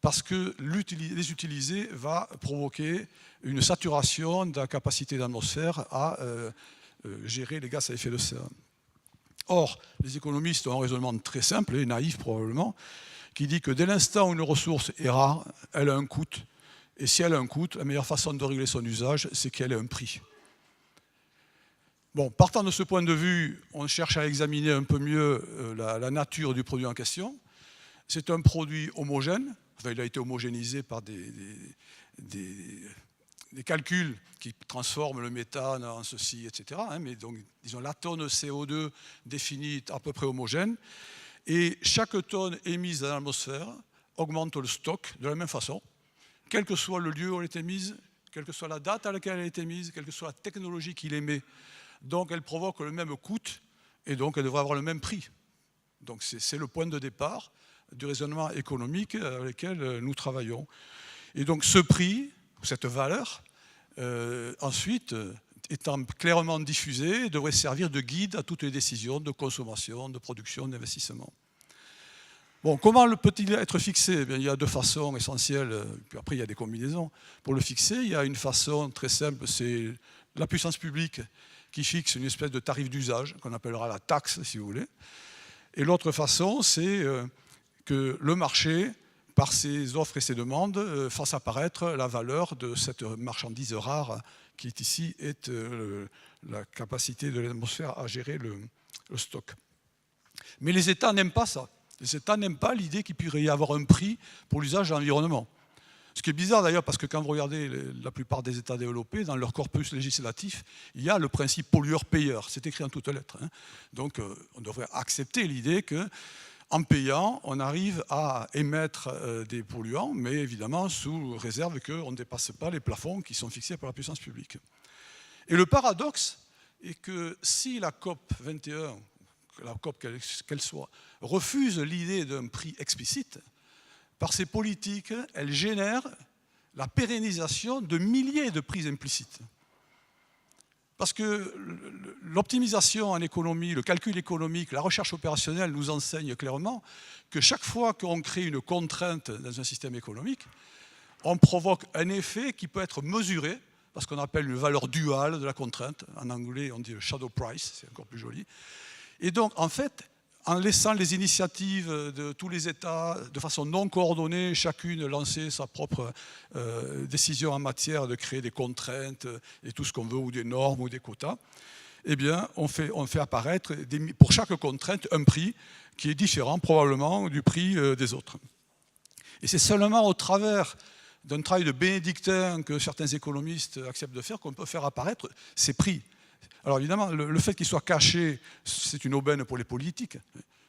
parce que les utiliser va provoquer une saturation de la capacité de l'atmosphère à gérer les gaz à effet de serre. Or, les économistes ont un raisonnement très simple et naïf probablement, qui dit que dès l'instant où une ressource est rare, elle a un coût. Et si elle a un coût, la meilleure façon de régler son usage, c'est qu'elle ait un prix. Bon, partant de ce point de vue, on cherche à examiner un peu mieux la nature du produit en question. C'est un produit homogène. Enfin, il a été homogénéisé par des des calculs qui transforment le méthane en ceci, etc. Mais donc, disons, la tonne CO2 définie est à peu près homogène. Et chaque tonne émise dans l'atmosphère augmente le stock de la même façon, quel que soit le lieu où elle est émise, quelle que soit la date à laquelle elle est émise, quelle que soit la technologie qui l'émet. Donc elle provoque le même coût et donc elle devrait avoir le même prix. Donc c'est le point de départ du raisonnement économique avec lequel nous travaillons. Et donc ce prix, cette valeur, ensuite, étant clairement diffusée, devrait servir de guide à toutes les décisions de consommation, de production, d'investissement. Bon, comment peut-il être fixé? Eh bien, il y a deux façons essentielles, puis après il y a des combinaisons. Pour le fixer, il y a une façon très simple, c'est la puissance publique qui fixe une espèce de tarif d'usage, qu'on appellera la taxe, si vous voulez. Et l'autre façon, c'est que le marché, par ses offres et ses demandes, fasse apparaître la valeur de cette marchandise rare qui est ici, est la capacité de l'atmosphère à gérer le stock. Mais les États n'aiment pas ça. Les États n'aiment pas l'idée qu'il puisse y avoir un prix pour l'usage de l'environnement. Ce qui est bizarre d'ailleurs, parce que quand vous regardez la plupart des États développés, dans leur corpus législatif, il y a le principe pollueur-payeur. C'est écrit en toutes lettres. Donc on devrait accepter l'idée qu'en payant, on arrive à émettre des polluants, mais évidemment sous réserve qu'on ne dépasse pas les plafonds qui sont fixés par la puissance publique. Et le paradoxe est que si la COP 21, la COP qu'elle soit, refuse l'idée d'un prix explicite, par ses politiques, elle génère la pérennisation de milliers de prix implicites. Parce que l'optimisation en économie, le calcul économique, la recherche opérationnelle nous enseignent clairement que chaque fois qu'on crée une contrainte dans un système économique, on provoque un effet qui peut être mesuré, parce qu'on appelle une valeur duale de la contrainte. En anglais, on dit le shadow price, c'est encore plus joli. Et donc, en fait, en laissant les initiatives de tous les États de façon non coordonnée, chacune lancer sa propre décision en matière de créer des contraintes et tout ce qu'on veut, ou des normes ou des quotas, eh bien, on fait apparaître pour chaque contrainte un prix qui est différent probablement du prix des autres. Et c'est seulement au travers d'un travail de bénédictin que certains économistes acceptent de faire qu'on peut faire apparaître ces prix. Alors évidemment, le fait qu'il soit caché, c'est une aubaine pour les politiques,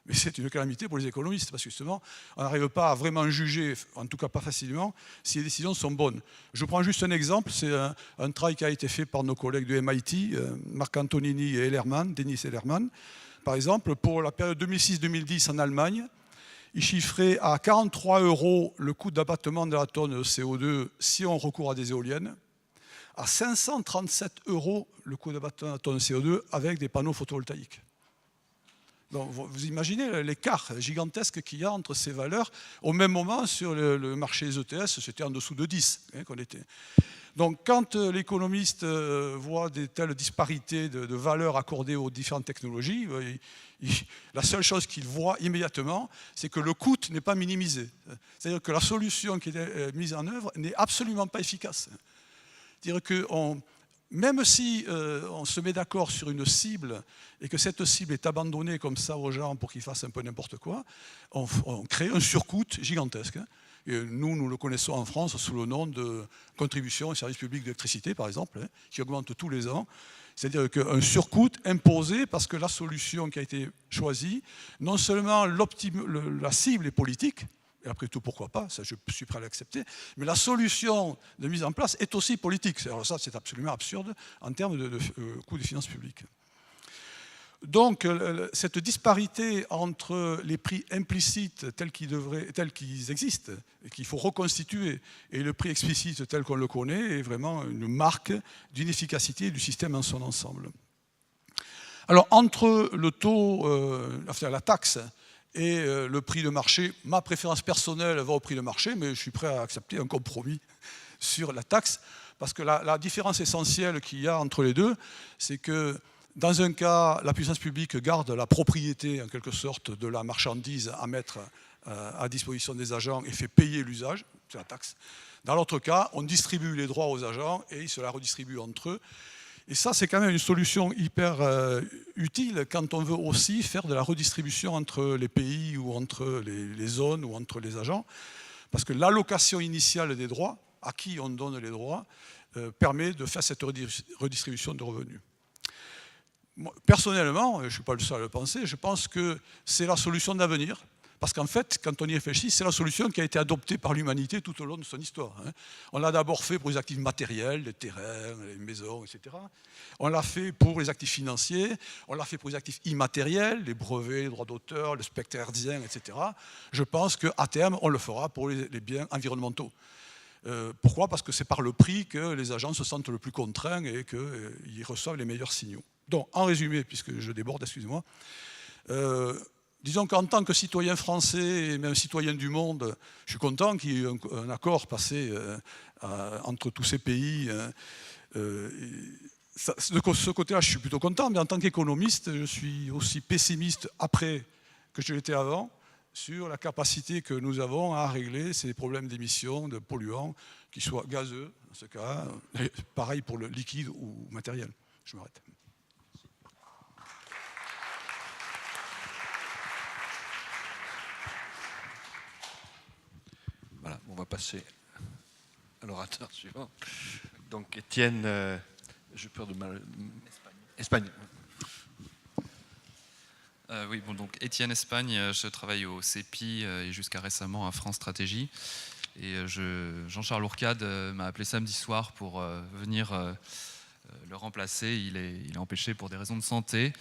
mais c'est une calamité pour les économistes, parce que justement, on n'arrive pas à vraiment juger, en tout cas pas facilement, si les décisions sont bonnes. Je prends juste un exemple, c'est un travail qui a été fait par nos collègues du MIT, Marc Antonini et Dennis Ellerman. Par exemple, pour la période 2006-2010 en Allemagne, ils chiffraient à 43 € le coût d'abattement de la tonne CO2 si on recourt à des éoliennes, à 537 € le coût d'abattement de la tonne CO2 avec des panneaux photovoltaïques. Donc vous imaginez l'écart gigantesque qu'il y a entre ces valeurs. Au même moment, sur le marché des ETS, c'était en dessous de 10 qu'on était. Donc quand l'économiste voit des telles disparités de valeurs accordées aux différentes technologies, la seule chose qu'il voit immédiatement, c'est que le coût n'est pas minimisé. C'est-à-dire que la solution qui est mise en œuvre n'est absolument pas efficace. C'est-à-dire que même si on se met d'accord sur une cible et que cette cible est abandonnée comme ça aux gens pour qu'ils fassent un peu n'importe quoi, on crée un surcoût gigantesque. Et nous le connaissons en France sous le nom de contribution au service public d'électricité, par exemple, qui augmente tous les ans. C'est-à-dire qu'un surcoût imposé parce que la solution qui a été choisie, non seulement la cible est politique, et après tout, pourquoi pas, ça je suis prêt à l'accepter, mais la solution de mise en place est aussi politique. Alors ça, c'est absolument absurde en termes de coût des finances publiques. Donc, cette disparité entre les prix implicites tels qu'ils existent, et qu'il faut reconstituer, et le prix explicite tel qu'on le connaît, est vraiment une marque d'inefficacité du système en son ensemble. Alors, entre le taux, la taxe, et le prix de marché, ma préférence personnelle va au prix de marché, mais je suis prêt à accepter un compromis sur la taxe, parce que la différence essentielle qu'il y a entre les deux, c'est que dans un cas, la puissance publique garde la propriété, en quelque sorte, de la marchandise à mettre à disposition des agents et fait payer l'usage, c'est la taxe. Dans l'autre cas, on distribue les droits aux agents et ils se la redistribuent entre eux. Et ça, c'est quand même une solution hyper utile quand on veut aussi faire de la redistribution entre les pays ou entre les zones ou entre les agents. Parce que l'allocation initiale des droits, à qui on donne les droits, permet de faire cette redistribution de revenus. Moi, personnellement, je ne suis pas le seul à le penser, je pense que c'est la solution d'avenir. Parce qu'en fait, quand on y réfléchit, c'est la solution qui a été adoptée par l'humanité tout au long de son histoire. On l'a d'abord fait pour les actifs matériels, les terrains, les maisons, etc. On l'a fait pour les actifs financiers, on l'a fait pour les actifs immatériels, les brevets, les droits d'auteur, le spectre hertzien, etc. Je pense qu'à terme, on le fera pour les biens environnementaux. Pourquoi? Parce que c'est par le prix que les agents se sentent le plus contraints et qu'ils reçoivent les meilleurs signaux. Donc, en résumé, puisque je déborde, excusez-moi, disons qu'en tant que citoyen français et même citoyen du monde, je suis content qu'il y ait un accord passé entre tous ces pays. De ce côté-là, je suis plutôt content, mais en tant qu'économiste, je suis aussi pessimiste après que je l'étais avant sur la capacité que nous avons à régler ces problèmes d'émissions de polluants, qu'ils soient gazeux, dans ce cas, pareil pour le liquide ou matériel. Je m'arrête. Voilà, on va passer à l'orateur suivant. Donc Étienne, j'ai peur de mal... Espagne. Oui, bon, donc Étienne Espagne, je travaille au CEPI et jusqu'à récemment à France Stratégie. Et Jean-Charles Ourcade m'a appelé samedi soir pour venir le remplacer. Il est empêché pour des raisons de santé.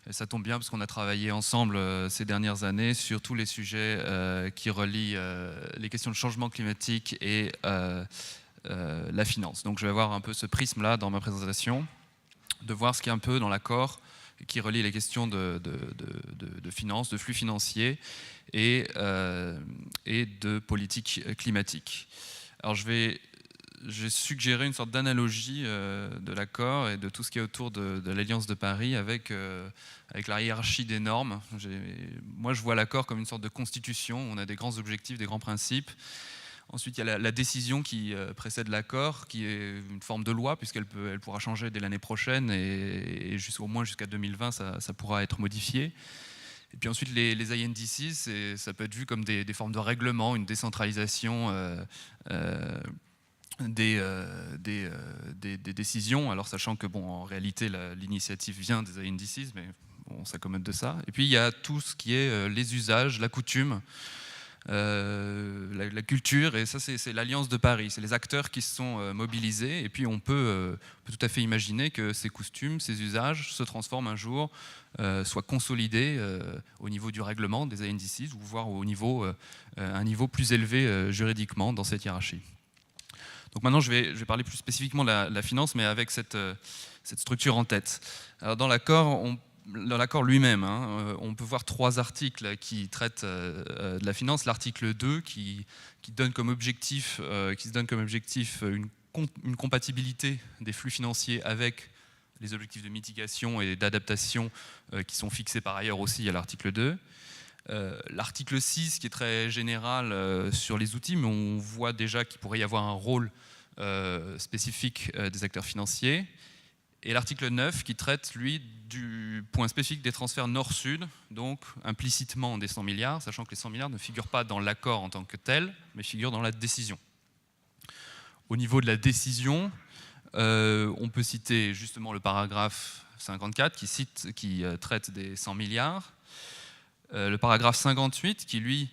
Et ça tombe bien parce qu'on a travaillé ensemble ces dernières années sur tous les sujets qui relient les questions de changement climatique et la finance. Donc je vais avoir un peu ce prisme-là dans ma présentation, de voir ce qui est un peu dans l'accord qui relie les questions de finance, de flux financiers et de politique climatique. Alors j'ai suggéré une sorte d'analogie de l'accord et de tout ce qui est autour de l'Alliance de Paris avec la hiérarchie des normes. Moi, je vois l'accord comme une sorte de constitution. On a des grands objectifs, des grands principes. Ensuite, il y a la décision qui précède l'accord, qui est une forme de loi, puisqu'elle pourra changer dès l'année prochaine, et au moins jusqu'à 2020, ça pourra être modifié. Et puis ensuite, les INDC, ça peut être vu comme des formes de règlement, une décentralisation des décisions, alors sachant que, bon, en réalité, l'initiative vient des INDC, mais on s'accommode de ça. Et puis, il y a tout ce qui est les usages, la coutume, la culture, et ça c'est l'Alliance de Paris, c'est les acteurs qui se sont mobilisés, et puis on peut tout à fait imaginer que ces coutumes, ces usages se transforment un jour, soient consolidés au niveau du règlement des INDC, ou voire au niveau, un niveau plus élevé juridiquement dans cette hiérarchie. Donc maintenant je vais parler plus spécifiquement de la finance, mais avec cette structure en tête. Alors dans l'accord lui-même, on peut voir 3 articles qui traitent de la finance. L'article 2 qui se donne comme objectif une compatibilité des flux financiers avec les objectifs de mitigation et d'adaptation qui sont fixés par ailleurs aussi à l'article 2. L'article 6 qui est très général sur les outils, mais on voit déjà qu'il pourrait y avoir un rôle spécifique des acteurs financiers. Et l'article 9 qui traite, lui, du point spécifique des transferts nord-sud, donc implicitement des 100 milliards, sachant que les 100 milliards ne figurent pas dans l'accord en tant que tel, mais figurent dans la décision. Au niveau de la décision, on peut citer justement le paragraphe 54 qui traite des 100 milliards, le paragraphe 58 qui, lui,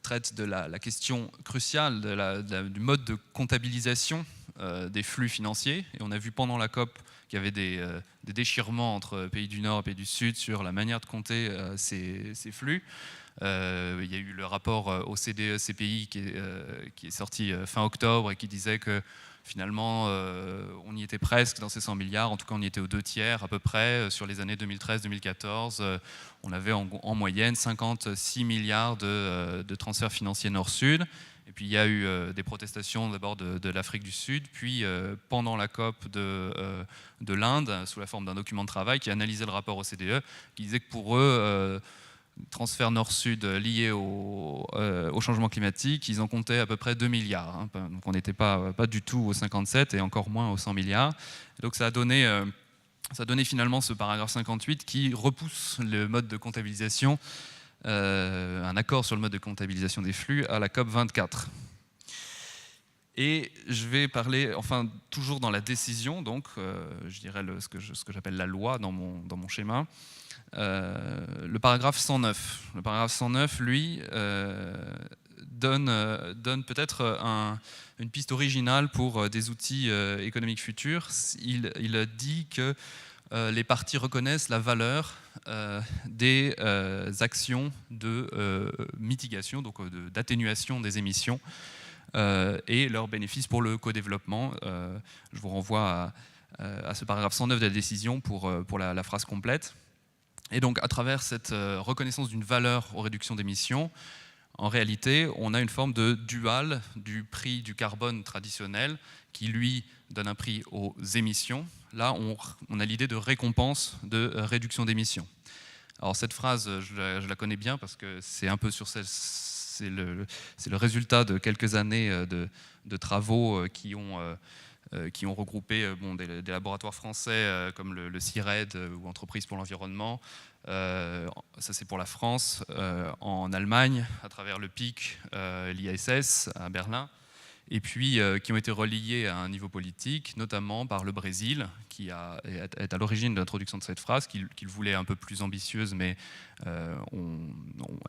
traite de la question cruciale du mode de comptabilisation des flux financiers. Et on a vu pendant la COP qu'il y avait des déchirements entre pays du Nord et pays du Sud sur la manière de compter ces flux. Il y a eu le rapport OCDE-CPI qui est sorti fin octobre et qui disait que finalement on y était presque dans ces 100 milliards, en tout cas on y était aux 2/3 à peu près. Sur les années 2013-2014, on avait en moyenne 56 milliards de transferts financiers nord-sud. Et puis il y a eu des protestations d'abord de l'Afrique du Sud, puis pendant la COP de l'Inde, sous la forme d'un document de travail qui analysait le rapport OCDE, qui disait que pour eux, transferts nord-sud liés au changement climatique, ils en comptaient à peu près 2 milliards. Donc on n'était pas du tout aux 57 et encore moins aux 100 milliards. Donc ça a donné finalement ce paragraphe 58 qui repousse le mode de comptabilisation, un accord sur le mode de comptabilisation des flux à la COP 24. Et je vais parler, enfin toujours dans la décision, donc je dirais ce que j'appelle la loi dans mon schéma, le paragraphe 109. Le paragraphe 109, lui, donne peut-être une piste originale pour des outils économiques futurs. Il dit que les parties reconnaissent la valeur des actions de mitigation, donc d'atténuation des émissions, et leurs bénéfices pour le co-développement. Je vous renvoie à ce paragraphe 109 de la décision pour la phrase complète. Et donc, à travers cette reconnaissance d'une valeur aux réductions d'émissions, en réalité, on a une forme de dual du prix du carbone traditionnel qui, lui, donne un prix aux émissions. Là, on a l'idée de récompense de réduction d'émissions. Alors, cette phrase, je la connais bien parce que c'est un peu sur c'est le résultat de quelques années de travaux qui ont regroupé des laboratoires français comme le CIRED ou Entreprises pour l'environnement. Ça, c'est pour la France. En Allemagne, à travers le PIC, l'ISS à Berlin, et puis qui ont été reliés à un niveau politique, notamment par le Brésil, qui est à l'origine de l'introduction de cette phrase, qu'il voulait un peu plus ambitieuse, mais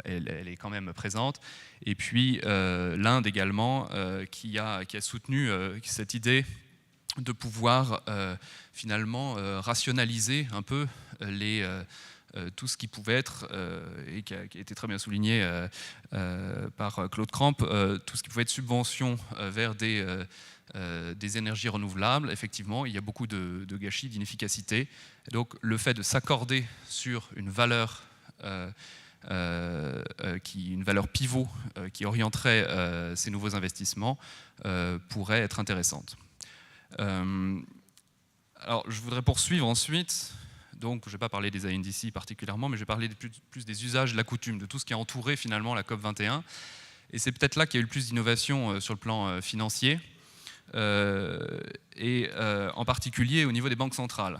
elle est quand même présente. Et puis l'Inde également, qui a soutenu cette idée de pouvoir finalement rationaliser un peu tout ce qui pouvait être, et qui a été très bien souligné par Claude Cramp, tout ce qui pouvait être subvention vers des énergies renouvelables. Effectivement, il y a beaucoup de gâchis, d'inefficacité. Donc le fait de s'accorder sur une valeur, une valeur pivot qui orienterait ces nouveaux investissements pourrait être intéressante. Alors, je voudrais poursuivre ensuite. Donc, je ne vais pas parler des INDC particulièrement, mais je vais parler plus des usages de la coutume, de tout ce qui a entouré finalement la COP21. Et c'est peut-être là qu'il y a eu le plus d'innovation sur le plan financier, et en particulier au niveau des banques centrales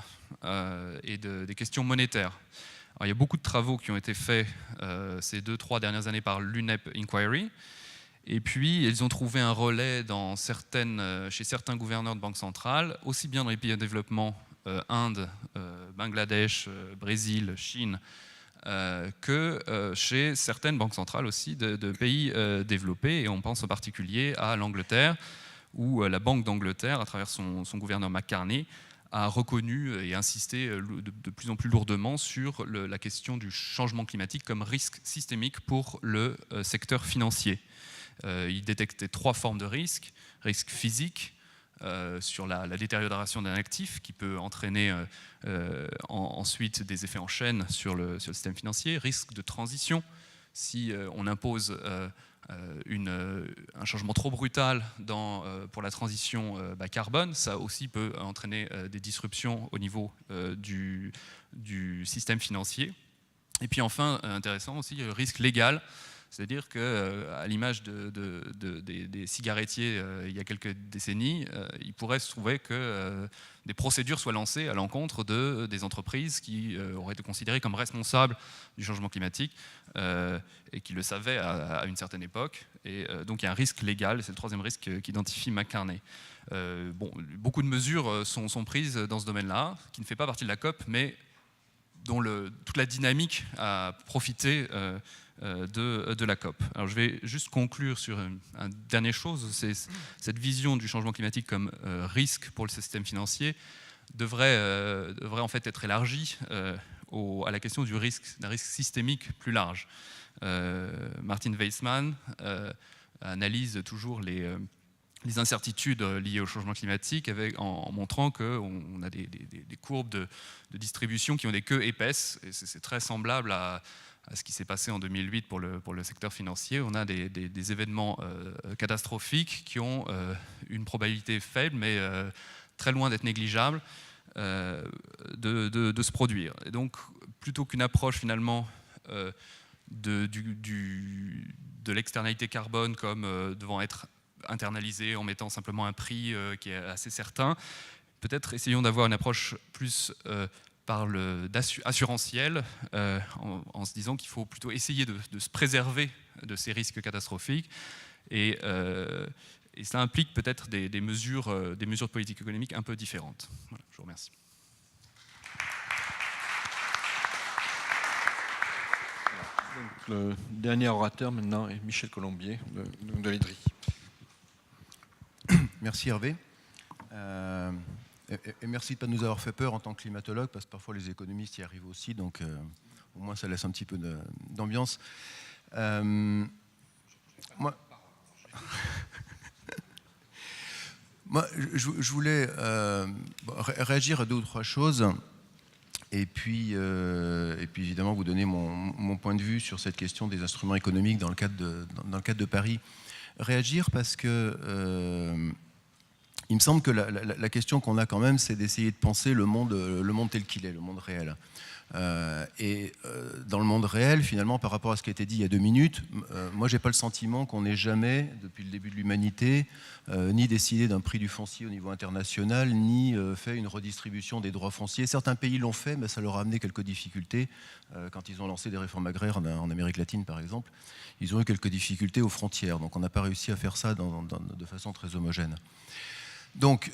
et des questions monétaires. Alors, il y a beaucoup de travaux qui ont été faits ces 2-3 dernières années par l'UNEP Inquiry. Et puis, ils ont trouvé un relais chez certains gouverneurs de banques centrales, aussi bien dans les pays en développement, Inde, Bangladesh, Brésil, Chine, que chez certaines banques centrales aussi de pays développés. Et on pense en particulier à l'Angleterre, où la Banque d'Angleterre, à travers son gouverneur McCartney, a reconnu et insisté de plus en plus lourdement sur la question du changement climatique comme risque systémique pour le secteur financier. Il détectait 3 formes de risques. Risque physique, sur la détérioration d'un actif qui peut entraîner ensuite des effets en chaîne sur le système financier. Risque de transition, si on impose un changement trop brutal pour la transition carbone, ça aussi peut entraîner des disruptions au niveau du système financier. Et puis enfin, intéressant aussi, le risque légal. C'est-à-dire qu'à l'image des cigarettiers il y a quelques décennies, il pourrait se trouver que des procédures soient lancées à l'encontre des entreprises qui auraient été considérées comme responsables du changement climatique et qui le savaient à une certaine époque. Et donc il y a un risque légal, c'est le 3e risque qu'identifie McCartney. Beaucoup de mesures sont prises dans ce domaine-là, qui ne fait pas partie de la COP, mais dont toute la dynamique a profité de la COP. Alors je vais juste conclure sur une dernière chose, c'est cette vision du changement climatique comme risque pour le système financier devrait en fait être élargie à la question d'un risque systémique plus large. Martin Weissman analyse toujours les incertitudes liées au changement climatique en montrant qu'on a des courbes de distribution qui ont des queues épaisses, et c'est très semblable à ce qui s'est passé en 2008 pour le secteur financier. On a des événements catastrophiques qui ont une probabilité faible, mais très loin d'être négligeable, de se produire. Et donc, plutôt qu'une approche finalement de l'externalité carbone comme devant être internalisée en mettant simplement un prix qui est assez certain, peut-être essayons d'avoir une approche plus assurantielle, en se disant qu'il faut plutôt essayer de se préserver de ces risques catastrophiques et Et cela implique peut-être des mesures de politique économique un peu différentes. Voilà, je vous remercie. Donc, le dernier orateur maintenant est Michel Colombier de l'IDRI. Merci Hervé. Et merci de ne pas nous avoir fait peur en tant que climatologue, parce que parfois les économistes y arrivent aussi, donc au moins ça laisse un petit peu d'ambiance. Moi, je voulais réagir à deux ou trois choses, et puis évidemment vous donner mon point de vue sur cette question des instruments économiques dans le cadre de Paris. Réagir parce que il me semble que la question qu'on a quand même, c'est d'essayer de penser le monde tel qu'il est, le monde réel. Dans le monde réel, finalement, par rapport à ce qui a été dit il y a 2 minutes, moi, j'ai pas le sentiment qu'on ait jamais, depuis le début de l'humanité, ni décidé d'un prix du foncier au niveau international, ni fait une redistribution des droits fonciers. Certains pays l'ont fait, mais ça leur a amené quelques difficultés. Quand ils ont lancé des réformes agraires en Amérique latine, par exemple, ils ont eu quelques difficultés aux frontières. Donc, on n'a pas réussi à faire ça de façon très homogène. Donc,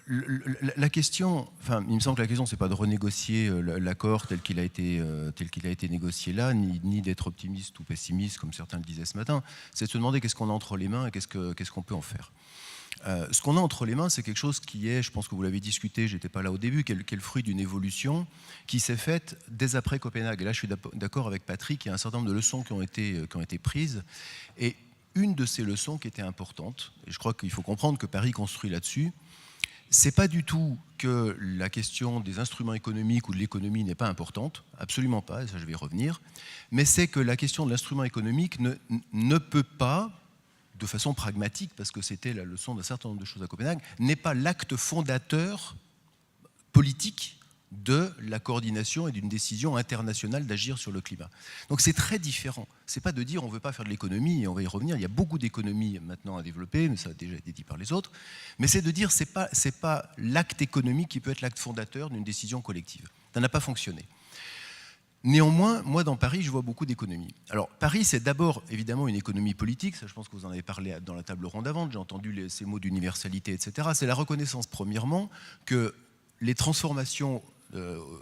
la question, enfin, il me semble que la question, c'est pas de renégocier l'accord tel qu'il a été négocié là, ni d'être optimiste ou pessimiste, comme certains le disaient ce matin. C'est de se demander qu'est-ce qu'on a entre les mains et qu'est-ce qu'on peut en faire. Ce qu'on a entre les mains, c'est quelque chose qui est, je pense que vous l'avez discuté, j'étais pas là au début, qui est le fruit d'une évolution qui s'est faite dès après Copenhague. Et là, je suis d'accord avec Patrick, il y a un certain nombre de leçons qui ont été prises. Et une de ces leçons qui était importante, et je crois qu'il faut comprendre que Paris construit là-dessus, c'est pas du tout que la question des instruments économiques ou de l'économie n'est pas importante, absolument pas, et ça je vais y revenir, mais c'est que la question de l'instrument économique ne peut pas, de façon pragmatique, parce que c'était la leçon d'un certain nombre de choses à Copenhague, n'est pas l'acte fondateur politique de la coordination et d'une décision internationale d'agir sur le climat. Donc c'est très différent. C'est pas de dire on ne veut pas faire de l'économie, et on va y revenir, il y a beaucoup d'économies maintenant à développer, mais ça a déjà été dit par les autres, mais c'est de dire c'est pas l'acte économique qui peut être l'acte fondateur d'une décision collective. Ça n'a pas fonctionné. Néanmoins, moi dans Paris, je vois beaucoup d'économies. Alors Paris, c'est d'abord évidemment une économie politique, ça je pense que vous en avez parlé dans la table ronde avant, j'ai entendu ces mots d'universalité, etc. C'est la reconnaissance premièrement que les transformations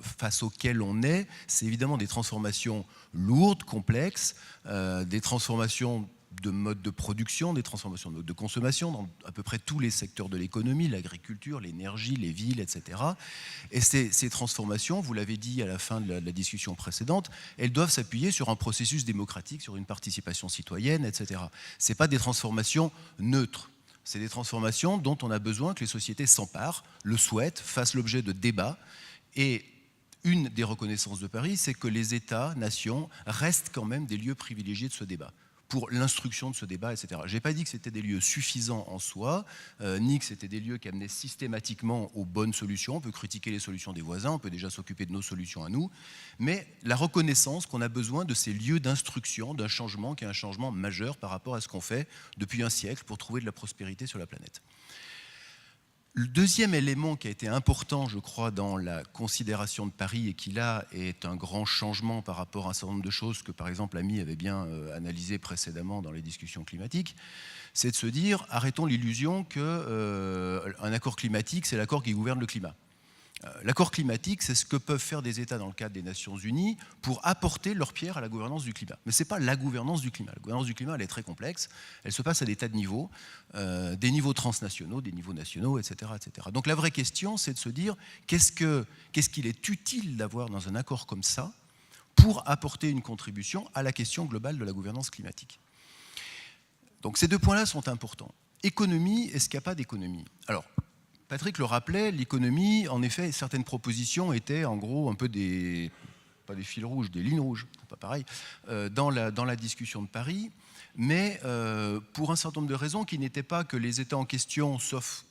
face auxquelles on est, c'est évidemment des transformations lourdes, complexes, des transformations de mode de production, des transformations de mode de consommation dans à peu près tous les secteurs de l'économie, l'agriculture, l'énergie, les villes, etc. Et ces transformations, vous l'avez dit à la fin de la discussion précédente, elles doivent s'appuyer sur un processus démocratique, sur une participation citoyenne, etc. Ce n'est pas des transformations neutres. C'est des transformations dont on a besoin que les sociétés s'emparent, le souhaitent, fassent l'objet de débats. Et une des reconnaissances de Paris, c'est que les États, nations, restent quand même des lieux privilégiés de ce débat, pour l'instruction de ce débat, etc. Je n'ai pas dit que c'était des lieux suffisants en soi, ni que c'était des lieux qui amenaient systématiquement aux bonnes solutions. On peut critiquer les solutions des voisins, on peut déjà s'occuper de nos solutions à nous, mais la reconnaissance qu'on a besoin de ces lieux d'instruction, d'un changement qui est un changement majeur par rapport à ce qu'on fait depuis un siècle pour trouver de la prospérité sur la planète. Le deuxième élément qui a été important, je crois, dans la considération de Paris et qui là est un grand changement par rapport à un certain nombre de choses que, par exemple, Ami avait bien analysé précédemment dans les discussions climatiques, c'est de se dire, arrêtons l'illusion qu'un accord climatique, c'est l'accord qui gouverne le climat. L'accord climatique, c'est ce que peuvent faire des États dans le cadre des Nations Unies pour apporter leur pierre à la gouvernance du climat. Mais ce n'est pas la gouvernance du climat. La gouvernance du climat, elle est très complexe. Elle se passe à des tas de niveaux, des niveaux transnationaux, des niveaux nationaux, etc., etc. Donc la vraie question, c'est de se dire qu'est-ce qu'il est utile d'avoir dans un accord comme ça pour apporter une contribution à la question globale de la gouvernance climatique. Donc ces deux points-là sont importants. Économie, est-ce qu'il n'y a pas d'économie ? Alors, Patrick le rappelait, l'économie, en effet, certaines propositions étaient en gros un peu pas des fils rouges, des lignes rouges, c'est pas pareil, dans la discussion de Paris, mais pour un certain nombre de raisons qui n'étaient pas que les États en question, sauf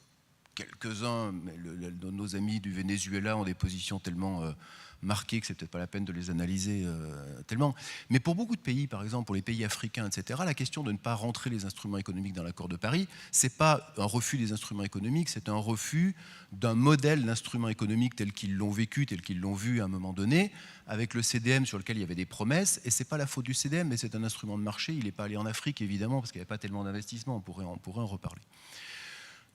quelques-uns, mais nos amis du Venezuela ont des positions tellement marquées que c'est peut-être pas la peine de les analyser tellement. Mais pour beaucoup de pays, par exemple pour les pays africains, etc., la question de ne pas rentrer les instruments économiques dans l'accord de Paris, c'est pas un refus des instruments économiques, c'est un refus d'un modèle d'instruments économiques tel qu'ils l'ont vécu, tel qu'ils l'ont vu à un moment donné, avec le CDM sur lequel il y avait des promesses, et c'est pas la faute du CDM, mais c'est un instrument de marché, il n'est pas allé en Afrique évidemment, parce qu'il n'y avait pas tellement d'investissement, on pourrait en reparler.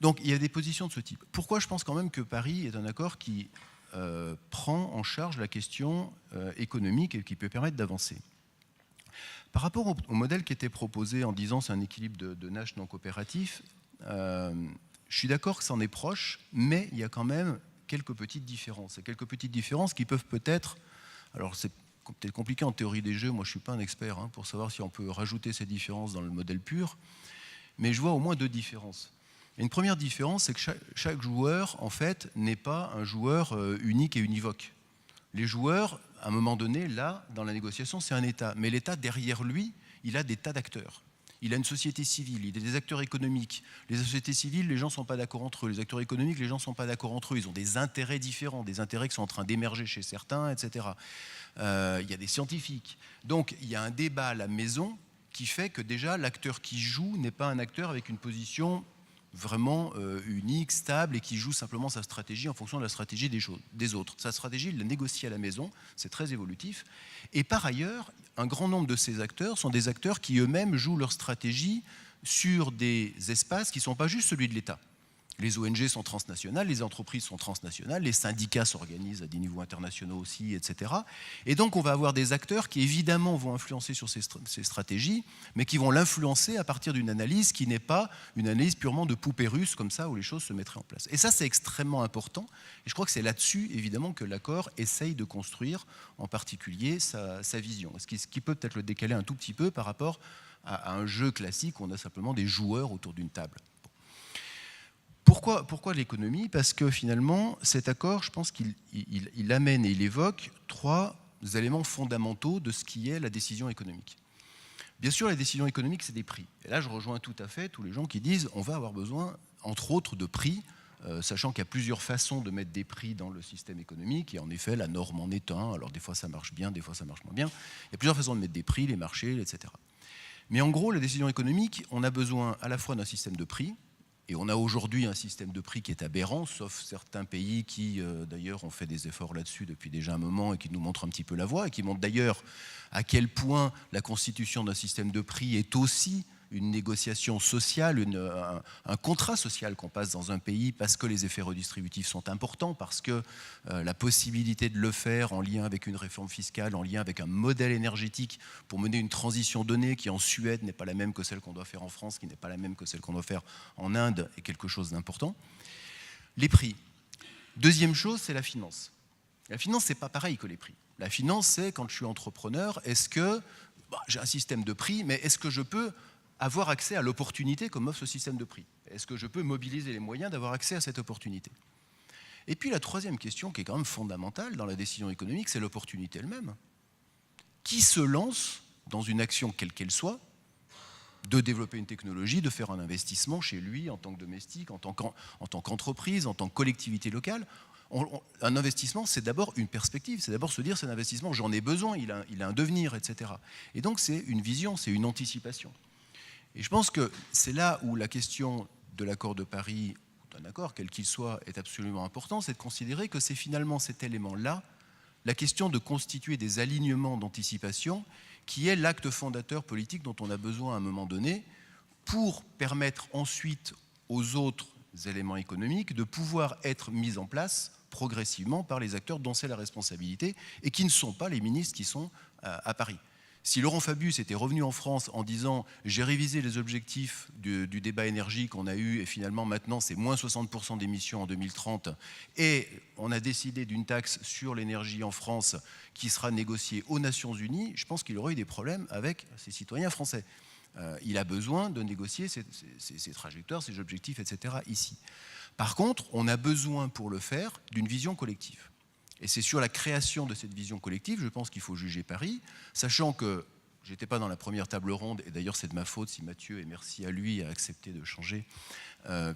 Donc il y a des positions de ce type. Pourquoi je pense quand même que Paris est un accord qui prend en charge la question économique et qui peut permettre d'avancer. Par rapport au modèle qui était proposé en disant c'est un équilibre de Nash non coopératif, je suis d'accord que ça en est proche, mais il y a quand même quelques petites différences. Et quelques petites différences qui peuvent peut-être... Alors c'est peut-être compliqué en théorie des jeux, moi je ne suis pas un expert pour savoir si on peut rajouter ces différences dans le modèle pur, mais je vois au moins deux différences. Et une première différence, c'est que chaque joueur, en fait, n'est pas un joueur unique et univoque. Les joueurs, à un moment donné, là, dans la négociation, c'est un État. Mais l'État, derrière lui, il a des tas d'acteurs. Il a une société civile, il a des acteurs économiques. Les sociétés civiles, les gens ne sont pas d'accord entre eux. Les acteurs économiques, les gens ne sont pas d'accord entre eux. Ils ont des intérêts différents, des intérêts qui sont en train d'émerger chez certains, etc. Il y a des scientifiques. Donc, il y a un débat à la maison qui fait que déjà, l'acteur qui joue n'est pas un acteur avec une position vraiment unique, stable, et qui joue simplement sa stratégie en fonction de la stratégie des autres. Sa stratégie, il la négocie à la maison, c'est très évolutif. Et par ailleurs, un grand nombre de ces acteurs sont des acteurs qui eux-mêmes jouent leur stratégie sur des espaces qui ne sont pas juste celui de l'État. Les ONG sont transnationales, les entreprises sont transnationales, les syndicats s'organisent à des niveaux internationaux aussi, etc. Et donc on va avoir des acteurs qui évidemment vont influencer sur ces stratégies, mais qui vont l'influencer à partir d'une analyse qui n'est pas une analyse purement de poupée russe, comme ça, où les choses se mettraient en place. Et ça, c'est extrêmement important. Et je crois que c'est là-dessus, évidemment, que l'accord essaye de construire, en particulier, sa vision. Ce qui peut peut-être le décaler un tout petit peu par rapport à un jeu classique où on a simplement des joueurs autour d'une table. Pourquoi l'économie ? Parce que finalement, cet accord, je pense qu'il amène et il évoque trois éléments fondamentaux de ce qui est la décision économique. Bien sûr, la décision économique, c'est des prix. Et là, je rejoins tout à fait tous les gens qui disent on va avoir besoin, entre autres, de prix, sachant qu'il y a plusieurs façons de mettre des prix dans le système économique. Et en effet, la norme en est un. Alors des fois, ça marche bien, des fois, ça marche moins bien. Il y a plusieurs façons de mettre des prix, les marchés, etc. Mais en gros, la décision économique, on a besoin à la fois d'un système de prix. Et on a aujourd'hui un système de prix qui est aberrant, sauf certains pays qui, d'ailleurs, ont fait des efforts là-dessus depuis déjà un moment et qui nous montrent un petit peu la voie et qui montrent d'ailleurs à quel point la constitution d'un système de prix est aussi une négociation sociale, un contrat social qu'on passe dans un pays parce que les effets redistributifs sont importants, parce que la possibilité de le faire en lien avec une réforme fiscale, en lien avec un modèle énergétique pour mener une transition donnée qui en Suède n'est pas la même que celle qu'on doit faire en France, qui n'est pas la même que celle qu'on doit faire en Inde, est quelque chose d'important. Les prix. Deuxième chose, c'est la finance. La finance, c'est pas pareil que les prix. La finance, c'est quand je suis entrepreneur, est-ce que j'ai un système de prix, mais est-ce que je peux avoir accès à l'opportunité comme offre ce système de prix? Est-ce que je peux mobiliser les moyens d'avoir accès à cette opportunité? Et puis la troisième question, qui est quand même fondamentale dans la décision économique, c'est l'opportunité elle-même. Qui se lance dans une action quelle qu'elle soit, de développer une technologie, de faire un investissement chez lui en tant que domestique, en tant qu'entreprise, en tant que collectivité locale? Un investissement, c'est d'abord une perspective, c'est d'abord se dire c'est un investissement, j'en ai besoin, il a un devenir, etc. Et donc c'est une vision, c'est une anticipation. Et je pense que c'est là où la question de l'accord de Paris, d'un accord quel qu'il soit, est absolument important, c'est de considérer que c'est finalement cet élément-là, la question de constituer des alignements d'anticipation, qui est l'acte fondateur politique dont on a besoin à un moment donné pour permettre ensuite aux autres éléments économiques de pouvoir être mis en place progressivement par les acteurs dont c'est la responsabilité et qui ne sont pas les ministres qui sont à Paris. Si Laurent Fabius était revenu en France en disant « j'ai révisé les objectifs du débat énergie qu'on a eu et finalement maintenant c'est moins 60% d'émissions en 2030 et on a décidé d'une taxe sur l'énergie en France qui sera négociée aux Nations Unies », je pense qu'il aurait eu des problèmes avec ses citoyens français. Il a besoin de négocier ses trajectoires, ses objectifs, etc. ici. Par contre, on a besoin pour le faire d'une vision collective. Et c'est sur la création de cette vision collective, je pense qu'il faut juger Paris, sachant que j'étais pas dans la première table ronde, et d'ailleurs c'est de ma faute si Mathieu, et merci à lui, a accepté de changer,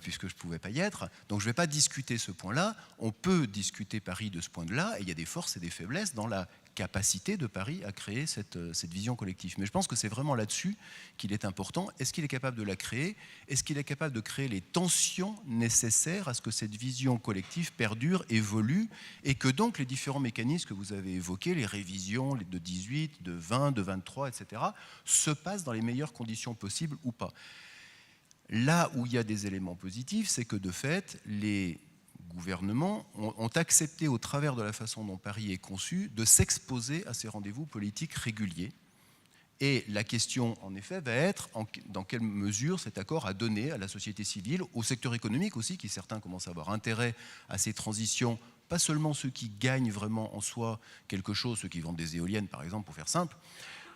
puisque je ne pouvais pas y être. Donc je ne vais pas discuter ce point-là. On peut discuter Paris de ce point de là, et il y a des forces et des faiblesses dans la capacité de Paris à créer cette vision collective. Mais je pense que c'est vraiment là-dessus qu'il est important. Est-ce qu'il est capable de la créer? Est-ce qu'il est capable de créer les tensions nécessaires à ce que cette vision collective perdure, évolue, et que donc les différents mécanismes que vous avez évoqués, les révisions de 18, de 20, de 23, etc., se passent dans les meilleures conditions possibles ou pas? Là où il y a des éléments positifs, c'est que de fait, les gouvernements ont accepté, au travers de la façon dont Paris est conçu, de s'exposer à ces rendez-vous politiques réguliers. Et la question, en effet, va être dans quelle mesure cet accord a donné à la société civile, au secteur économique aussi, qui certains commencent à avoir intérêt à ces transitions, pas seulement ceux qui gagnent vraiment en soi quelque chose, ceux qui vendent des éoliennes par exemple, pour faire simple,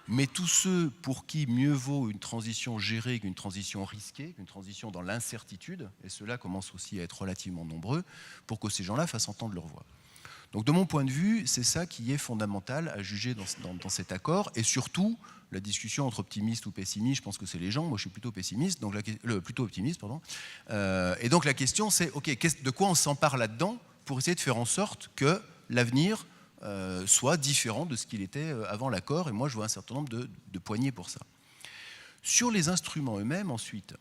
mais tous ceux pour qui mieux vaut une transition gérée qu'une transition risquée, une transition dans l'incertitude, et ceux-là commencent aussi à être relativement nombreux, pour que ces gens-là fassent entendre leur voix. Donc de mon point de vue, c'est ça qui est fondamental à juger dans cet accord, et surtout la discussion entre optimistes ou pessimistes, je pense que c'est les gens, moi je suis plutôt pessimiste, donc plutôt optimiste, pardon. Et donc la question c'est, ok, de quoi on s'empare là-dedans pour essayer de faire en sorte que l'avenir soit différent de ce qu'il était avant l'accord, et moi je vois un certain nombre de poignées pour ça. Sur les instruments eux-mêmes, ensuite,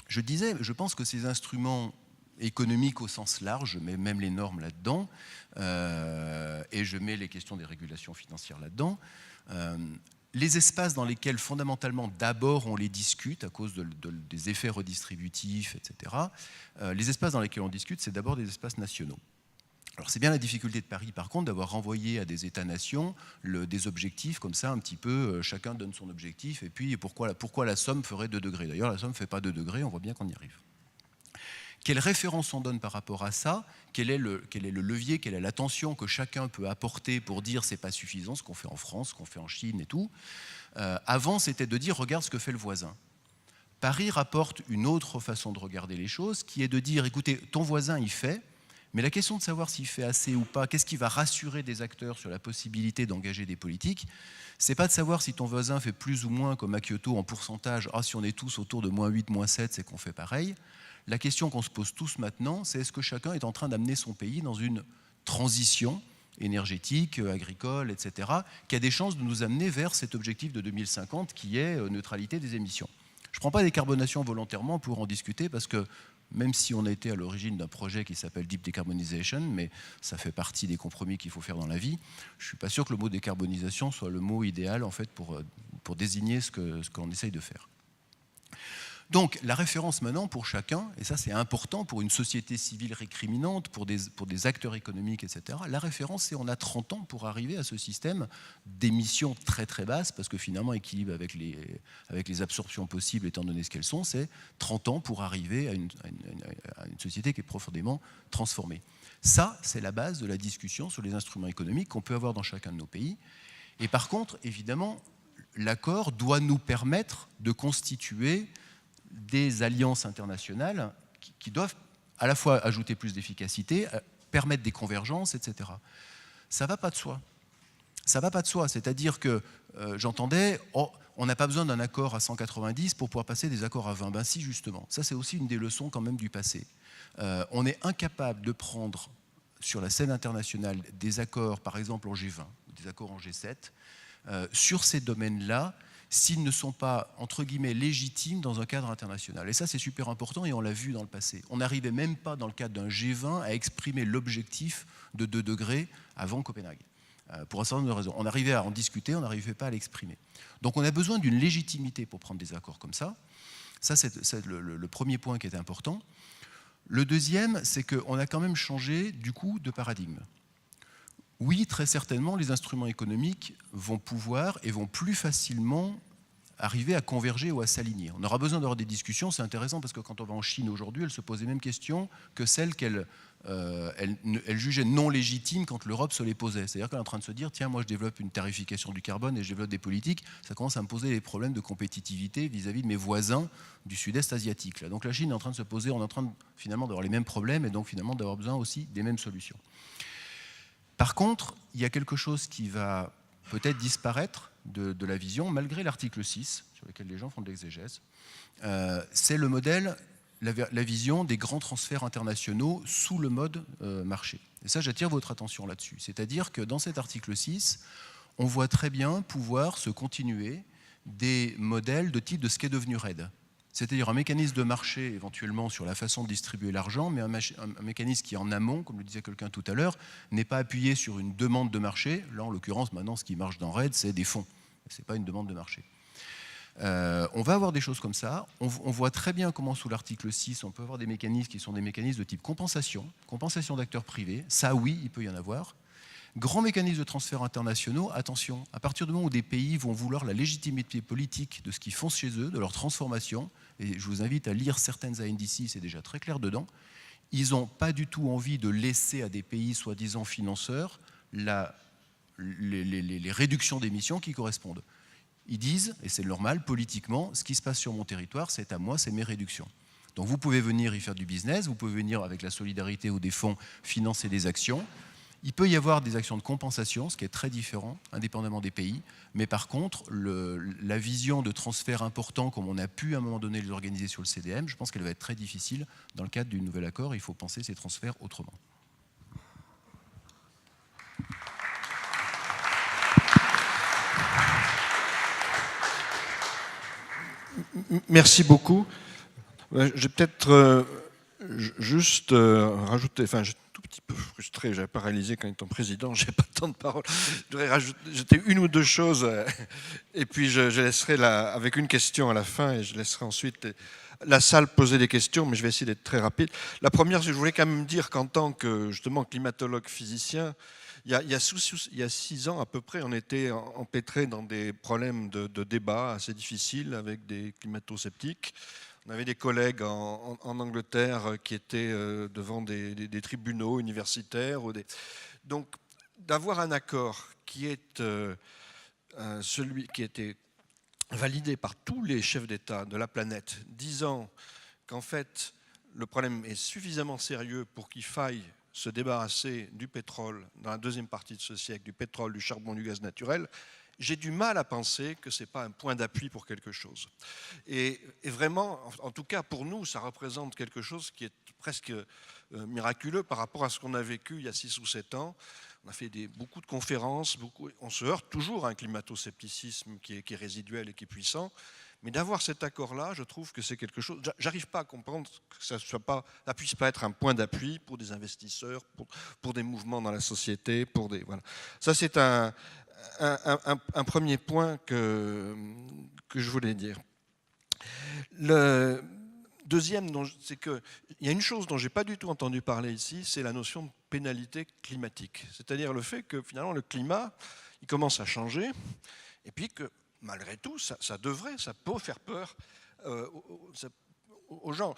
je pense que ces instruments économiques au sens large, je mets même les normes là-dedans, et je mets les questions des régulations financières là-dedans, les espaces dans lesquels fondamentalement d'abord on les discute à cause des effets redistributifs, etc., les espaces dans lesquels on discute, c'est d'abord des espaces nationaux. Alors c'est bien la difficulté de Paris par contre d'avoir renvoyé à des États-nations des objectifs comme ça un petit peu, chacun donne son objectif et puis pourquoi la somme ferait 2 degrés. D'ailleurs la somme ne fait pas 2 degrés, on voit bien qu'on y arrive. Quelle référence on donne par rapport à ça? Quel est le levier, quelle est l'attention que chacun peut apporter pour dire c'est pas suffisant ce qu'on fait en France, ce qu'on fait en Chine et tout? Avant c'était de dire regarde ce que fait le voisin. Paris rapporte une autre façon de regarder les choses qui est de dire écoutez ton voisin il fait, mais la question de savoir s'il fait assez ou pas, qu'est-ce qui va rassurer des acteurs sur la possibilité d'engager des politiques, c'est pas de savoir si ton voisin fait plus ou moins comme à Kyoto en pourcentage, si on est tous autour de -8, -7, c'est qu'on fait pareil. La question qu'on se pose tous maintenant, c'est est-ce que chacun est en train d'amener son pays dans une transition énergétique, agricole, etc., qui a des chances de nous amener vers cet objectif de 2050 qui est neutralité des émissions. Je ne prends pas décarbonation volontairement pour en discuter parce que même si on a été à l'origine d'un projet qui s'appelle Deep Decarbonization, mais ça fait partie des compromis qu'il faut faire dans la vie, je ne suis pas sûr que le mot décarbonisation soit le mot idéal en fait, pour désigner ce qu'on essaye de faire. Donc la référence maintenant pour chacun, et ça c'est important pour une société civile récriminante, pour des acteurs économiques, etc., la référence c'est on a 30 ans pour arriver à ce système d'émissions très très basses, parce que finalement équilibre avec les absorptions possibles étant donné ce qu'elles sont, c'est 30 ans pour arriver à une société qui est profondément transformée. Ça c'est la base de la discussion sur les instruments économiques qu'on peut avoir dans chacun de nos pays. Et par contre, évidemment, l'accord doit nous permettre de constituer des alliances internationales qui doivent à la fois ajouter plus d'efficacité, permettre des convergences, etc. Ça ne va pas de soi. Ça ne va pas de soi. C'est-à-dire que j'entendais, on n'a pas besoin d'un accord à 190 pour pouvoir passer des accords à 20. Ben si, justement. Ça, c'est aussi une des leçons quand même du passé. On est incapable de prendre sur la scène internationale des accords, par exemple en G20, des accords en G7, sur ces domaines-là, s'ils ne sont pas, entre guillemets, légitimes dans un cadre international. Et ça, c'est super important et on l'a vu dans le passé. On n'arrivait même pas, dans le cadre d'un G20, à exprimer l'objectif de 2 degrés avant Copenhague. Pour un certain nombre de raisons. On arrivait à en discuter, on n'arrivait pas à l'exprimer. Donc on a besoin d'une légitimité pour prendre des accords comme ça. Ça, c'est le premier point qui est important. Le deuxième, c'est qu'on a quand même changé, du coup, de paradigme. Oui, très certainement, les instruments économiques vont pouvoir et vont plus facilement arriver à converger ou à s'aligner. On aura besoin d'avoir des discussions, c'est intéressant parce que quand on va en Chine aujourd'hui, elle se pose les mêmes questions que celles qu'elle jugeait non légitimes quand l'Europe se les posait. C'est-à-dire qu'elle est en train de se dire, tiens, moi je développe une tarification du carbone et je développe des politiques, ça commence à me poser des problèmes de compétitivité vis-à-vis de mes voisins du sud-est asiatique. Là. Donc la Chine est en train de se poser, on est en train finalement d'avoir les mêmes problèmes et donc finalement d'avoir besoin aussi des mêmes solutions. Par contre, il y a quelque chose qui va peut-être disparaître, de la vision, malgré l'article 6, sur lequel les gens font de l'exégèse. C'est le modèle, la vision des grands transferts internationaux sous le mode marché. Et ça, j'attire votre attention là-dessus. C'est-à-dire que dans cet article 6, on voit très bien pouvoir se continuer des modèles de type de ce qu'est devenu RAID. C'est-à-dire un mécanisme de marché éventuellement sur la façon de distribuer l'argent, mais un mécanisme qui en amont, comme le disait quelqu'un tout à l'heure, n'est pas appuyé sur une demande de marché. Là, en l'occurrence, maintenant, ce qui marche dans RAID, c'est des fonds. Ce n'est pas une demande de marché. On va avoir des choses comme ça. On voit très bien comment, sous l'article 6, on peut avoir des mécanismes qui sont des mécanismes de type compensation d'acteurs privés. Ça, oui, il peut y en avoir. Grands mécanismes de transferts internationaux, attention, à partir du moment où des pays vont vouloir la légitimité politique de ce qu'ils font chez eux, de leur transformation, et je vous invite à lire certaines ANDC, c'est déjà très clair dedans, ils n'ont pas du tout envie de laisser à des pays soi-disant financeurs les réductions d'émissions qui correspondent. Ils disent, et c'est normal, politiquement, ce qui se passe sur mon territoire, c'est à moi, c'est mes réductions. Donc vous pouvez venir y faire du business, vous pouvez venir avec la solidarité ou des fonds financer des actions. Il peut y avoir des actions de compensation, ce qui est très différent, indépendamment des pays. Mais par contre, la vision de transfert important, comme on a pu à un moment donné les organiser sur le CDM, je pense qu'elle va être très difficile dans le cadre du nouvel accord. Il faut penser ces transferts autrement. Merci beaucoup. J'ai peut-être juste rajouté, enfin, je suis tout petit peu frustré, je n'avais pas réalisé qu'en étant président, je n'ai pas tant de paroles. Je voudrais rajouter une ou deux choses, et puis je laisserai avec une question à la fin, et je laisserai ensuite la salle poser des questions, mais je vais essayer d'être très rapide. La première, je voulais quand même dire qu'en tant que, justement, climatologue physicien, il y a 6 ans à peu près, on était empêtré dans des problèmes de débat assez difficiles avec des climato-sceptiques. On avait des collègues en Angleterre qui étaient devant des tribunaux universitaires. Donc, d'avoir un accord qui est celui qui était validé par tous les chefs d'État de la planète, disant qu'en fait, le problème est suffisamment sérieux pour qu'il faille se débarrasser du pétrole dans la deuxième partie de ce siècle, du pétrole, du charbon, du gaz naturel, j'ai du mal à penser que ce n'est pas un point d'appui pour quelque chose. Et vraiment, en tout cas pour nous, ça représente quelque chose qui est presque miraculeux par rapport à ce qu'on a vécu il y a 6 ou 7 ans. On a fait beaucoup de conférences, on se heurte toujours à un climato-scepticisme qui est résiduel et qui est puissant. Mais d'avoir cet accord-là, je trouve que c'est quelque chose... J'arrive pas à comprendre que ça ne puisse pas être un point d'appui pour des investisseurs, pour des mouvements dans la société, voilà. Ça, c'est un premier point que je voulais dire. Le deuxième, c'est qu'il y a une chose dont je n'ai pas du tout entendu parler ici, c'est la notion de pénalité climatique. C'est-à-dire le fait que finalement le climat, il commence à changer, et puis que malgré tout, ça peut faire peur aux gens.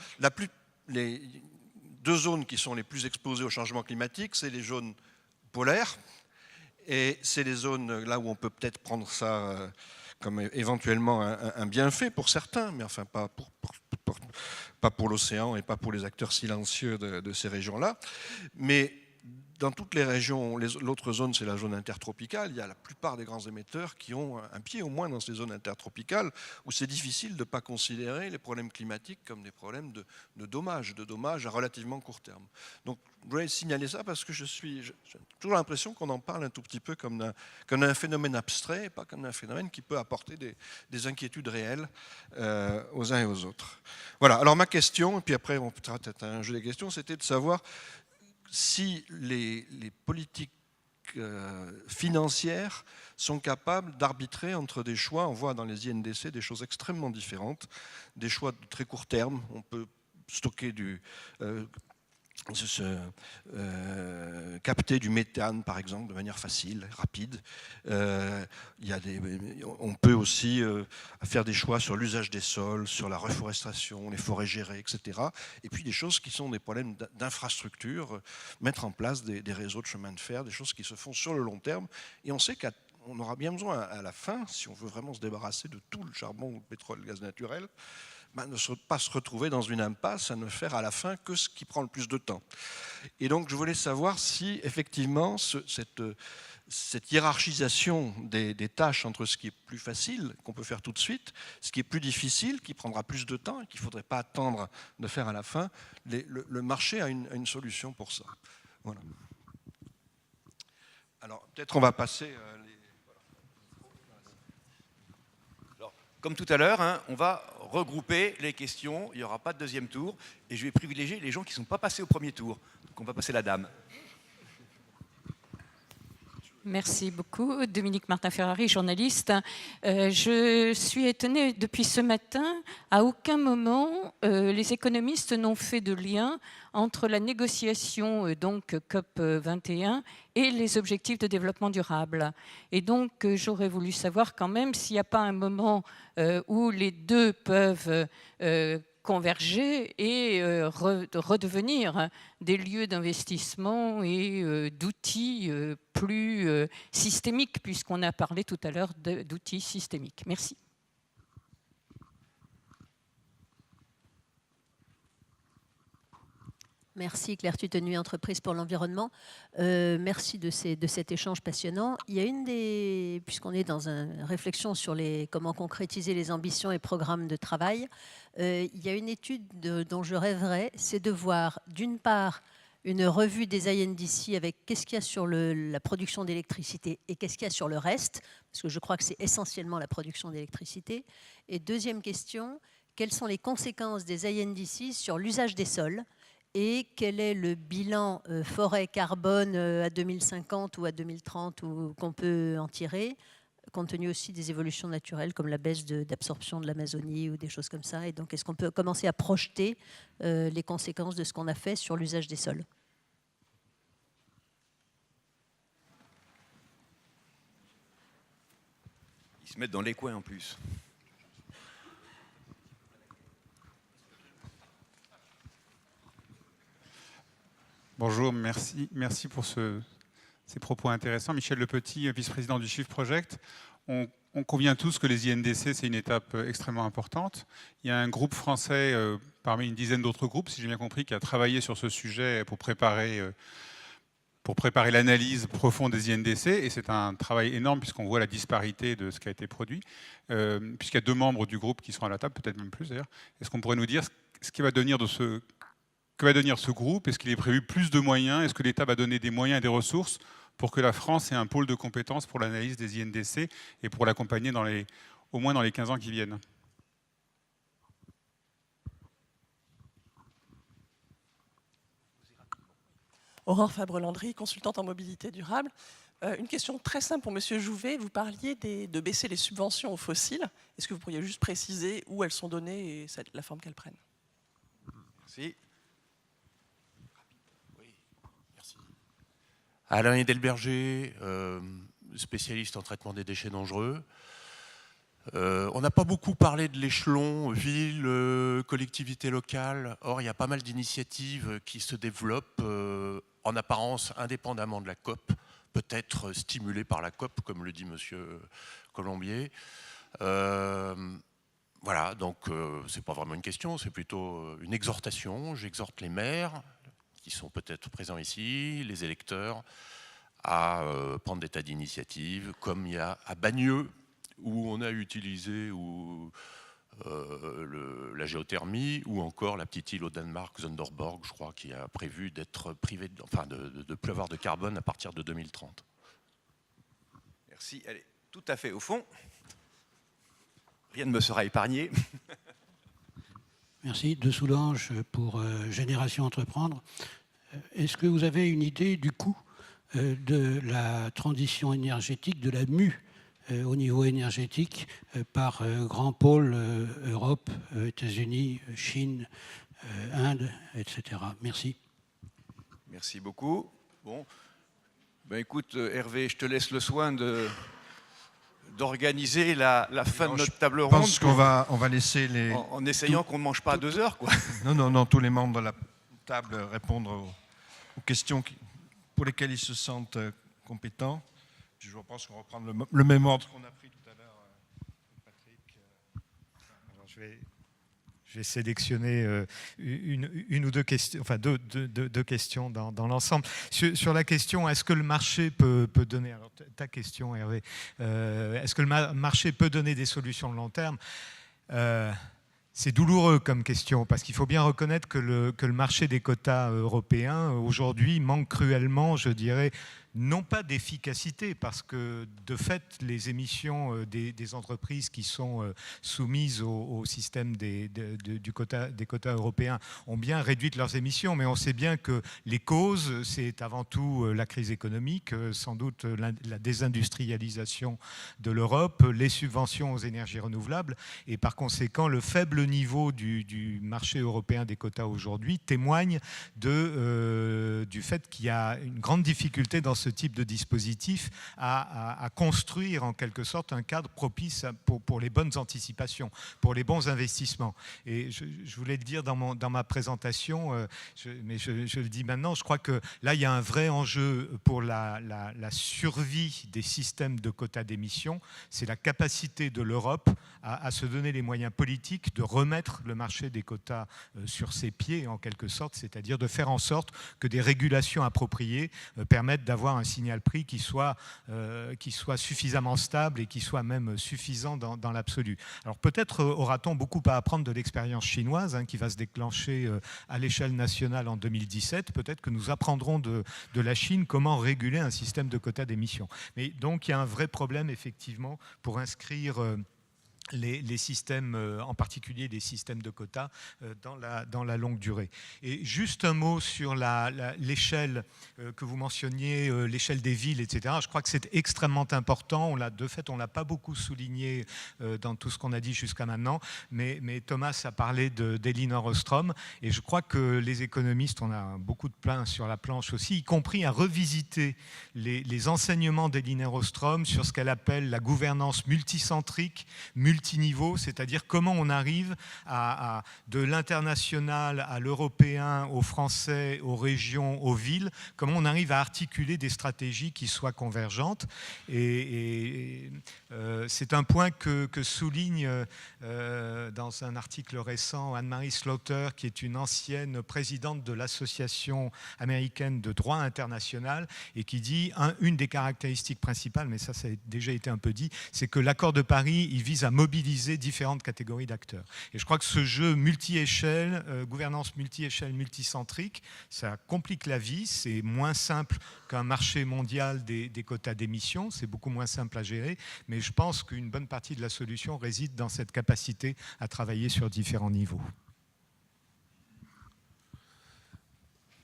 Les 2 zones qui sont les plus exposées au changement climatique, c'est les zones polaires, et c'est les zones là où on peut peut-être prendre ça comme éventuellement un bienfait pour certains, mais enfin pas pour l'océan et pas pour les acteurs silencieux de ces régions-là. Mais dans toutes les régions, l'autre zone, c'est la zone intertropicale. Il y a la plupart des grands émetteurs qui ont un pied au moins dans ces zones intertropicales où c'est difficile de ne pas considérer les problèmes climatiques comme des problèmes de dommages à relativement court terme. Donc, je voulais signaler ça parce que j'ai toujours l'impression qu'on en parle un tout petit peu comme un phénomène abstrait et pas comme un phénomène qui peut apporter des inquiétudes réelles aux uns et aux autres. Voilà, alors ma question, et puis après on fera peut-être un jeu des questions, c'était de savoir si les politiques financières sont capables d'arbitrer entre des choix, on voit dans les INDC des choses extrêmement différentes, des choix de très court terme, on peut stocker capter du méthane par exemple de manière facile, rapide. On peut aussi faire des choix sur l'usage des sols, sur la reforestation, les forêts gérées, etc. Et puis des choses qui sont des problèmes d'infrastructure, mettre en place des réseaux de chemin de fer, des choses qui se font sur le long terme. Et on sait on aura bien besoin à la fin, si on veut vraiment se débarrasser de tout le charbon, le pétrole, le gaz naturel, ne pas se retrouver dans une impasse à ne faire à la fin que ce qui prend le plus de temps. Et donc je voulais savoir si effectivement cette hiérarchisation des tâches entre ce qui est plus facile, qu'on peut faire tout de suite, ce qui est plus difficile, qui prendra plus de temps et qu'il ne faudrait pas attendre de faire à la fin, le marché a une solution pour ça. Voilà. Alors peut-être on va passer... Comme tout à l'heure, on va regrouper les questions, il n'y aura pas de deuxième tour, et je vais privilégier les gens qui ne sont pas passés au premier tour. Donc on va passer la dame. Merci beaucoup. Dominique Martin-Ferrari, journaliste. Je suis étonnée, depuis ce matin, à aucun moment les économistes n'ont fait de lien entre la négociation donc COP21 et les objectifs de développement durable. Et donc j'aurais voulu savoir quand même s'il n'y a pas un moment où les deux peuvent converger et redevenir des lieux d'investissement et d'outils plus systémiques, puisqu'on a parlé tout à l'heure d'outils systémiques. Merci. Merci Claire Tutenuy, Entreprise pour l'environnement. Merci de cet échange passionnant. Il y a puisqu'on est dans une réflexion sur comment concrétiser les ambitions et programmes de travail, il y a une étude dont je rêverais, c'est de voir d'une part une revue des INDC avec qu'est-ce qu'il y a sur la production d'électricité et qu'est-ce qu'il y a sur le reste, parce que je crois que c'est essentiellement la production d'électricité. Et deuxième question, quelles sont les conséquences des INDC sur l'usage des sols ? Et quel est le bilan forêt-carbone à 2050 ou à 2030 qu'on peut en tirer, compte tenu aussi des évolutions naturelles comme la baisse d'absorption de l'Amazonie ou des choses comme ça. Et donc, est-ce qu'on peut commencer à projeter les conséquences de ce qu'on a fait sur l'usage des sols ? Ils se mettent dans les coins en plus. Bonjour, merci pour ces propos intéressants. Michel Lepetit, vice-président du Shift Project. On convient tous que les INDC, c'est une étape extrêmement importante. Il y a un groupe français, parmi une dizaine d'autres groupes, si j'ai bien compris, qui a travaillé sur ce sujet pour préparer l'analyse profonde des INDC. Et c'est un travail énorme puisqu'on voit la disparité de ce qui a été produit. Puisqu'il y a 2 membres du groupe qui seront à la table, peut-être même plus d'ailleurs. Est-ce qu'on pourrait nous dire ce qui va devenir de ce... Que va devenir ce groupe? Est-ce qu'il est prévu plus de moyens? Est-ce que l'État va donner des moyens et des ressources pour que la France ait un pôle de compétences pour l'analyse des INDC et pour l'accompagner au moins dans les 15 ans qui viennent? Aurore Fabre-Landry, consultante en mobilité durable. Une question très simple pour Monsieur Jouvet. Vous parliez de baisser les subventions aux fossiles. Est-ce que vous pourriez juste préciser où elles sont données et la forme qu'elles prennent? Merci. Alain Edelberger, spécialiste en traitement des déchets dangereux. On n'a pas beaucoup parlé de l'échelon ville, collectivité locale. Or, il y a pas mal d'initiatives qui se développent en apparence indépendamment de la COP, peut-être stimulées par la COP, comme le dit Monsieur Colombier. Voilà, donc c'est pas vraiment une question, c'est plutôt une exhortation. J'exhorte les maires, qui sont peut-être présents ici, les électeurs, à prendre des tas d'initiatives, comme il y a à Bagneux, où on a utilisé la géothermie, ou encore la petite île au Danemark, Sonderborg, je crois, qui a prévu d'être privé, de plus avoir de carbone à partir de 2030. Merci. Allez, tout à fait au fond. Rien ne me sera épargné. Merci. De Soulanges pour Génération Entreprendre. Est-ce que vous avez une idée du coût de la transition énergétique, de la mue au niveau énergétique par grand pôle Europe, États-Unis, Chine, Inde, etc. Merci. Merci beaucoup. Bon, ben écoute Hervé, je te laisse le soin d'organiser la fin de notre table ronde. Je pense qu'on va laisser les... En essayant qu'on ne mange pas à 2 heures, quoi. Non, tous les membres de la table répondre aux questions pour lesquelles ils se sentent compétents. je pense qu'on va reprendre le même ordre qu'on a pris tout à l'heure. Patrick. Alors, je vais sélectionner une ou deux questions, enfin deux questions dans l'ensemble. Sur la question, est-ce que le marché peut donner, alors ta question Hervé, est-ce que le marché peut donner des solutions de long terme? C'est douloureux comme question, parce qu'il faut bien reconnaître que le marché des quotas européens, aujourd'hui, manque cruellement, je dirais, non pas d'efficacité, parce que de fait, les émissions des entreprises qui sont soumises au système des quotas européens ont bien réduit leurs émissions, mais on sait bien que les causes, c'est avant tout la crise économique, sans doute la désindustrialisation de l'Europe, les subventions aux énergies renouvelables, et par conséquent, le faible niveau du marché européen des quotas aujourd'hui témoigne du fait qu'il y a une grande difficulté dans ce type de dispositif à construire en quelque sorte un cadre propice pour les bonnes anticipations, pour les bons investissements. Et je voulais le dire dans ma présentation, mais je le dis maintenant, je crois que là il y a un vrai enjeu pour la survie des systèmes de quotas d'émissions, c'est la capacité de l'Europe à se donner les moyens politiques de remettre le marché des quotas sur ses pieds en quelque sorte, c'est-à-dire de faire en sorte que des régulations appropriées permettent d'avoir un signal prix qui soit suffisamment stable et qui soit même suffisant dans l'absolu. Alors peut-être aura-t-on beaucoup à apprendre de l'expérience chinoise qui va se déclencher à l'échelle nationale en 2017. Peut-être que nous apprendrons de la Chine comment réguler un système de quotas d'émissions. Mais donc il y a un vrai problème effectivement pour inscrire les systèmes, en particulier les systèmes de quotas, dans la longue durée. Et juste un mot sur l'échelle que vous mentionniez, l'échelle des villes, etc. Je crois que c'est extrêmement important. De fait, on ne l'a pas beaucoup souligné dans tout ce qu'on a dit jusqu'à maintenant, mais Thomas a parlé d'Elinor Ostrom, et je crois que les économistes, on a beaucoup de plans sur la planche aussi, y compris à revisiter les enseignements d'Elinor Ostrom sur ce qu'elle appelle la gouvernance multicentrique, multiniveau, c'est-à-dire comment on arrive de l'international à l'européen, aux Français, aux régions, aux villes, comment on arrive à articuler des stratégies qui soient convergentes. Et c'est un point que souligne dans un article récent Anne-Marie Slaughter, qui est une ancienne présidente de l'Association américaine de droit international, et qui dit une des caractéristiques principales, mais ça a déjà été un peu dit, c'est que l'accord de Paris, il vise à mobiliser différentes catégories d'acteurs. Et je crois que ce jeu multi-échelle, gouvernance multi-échelle, multicentrique, ça complique la vie, c'est moins simple qu'un marché mondial des quotas d'émissions, c'est beaucoup moins simple à gérer, mais je pense qu'une bonne partie de la solution réside dans cette capacité à travailler sur différents niveaux.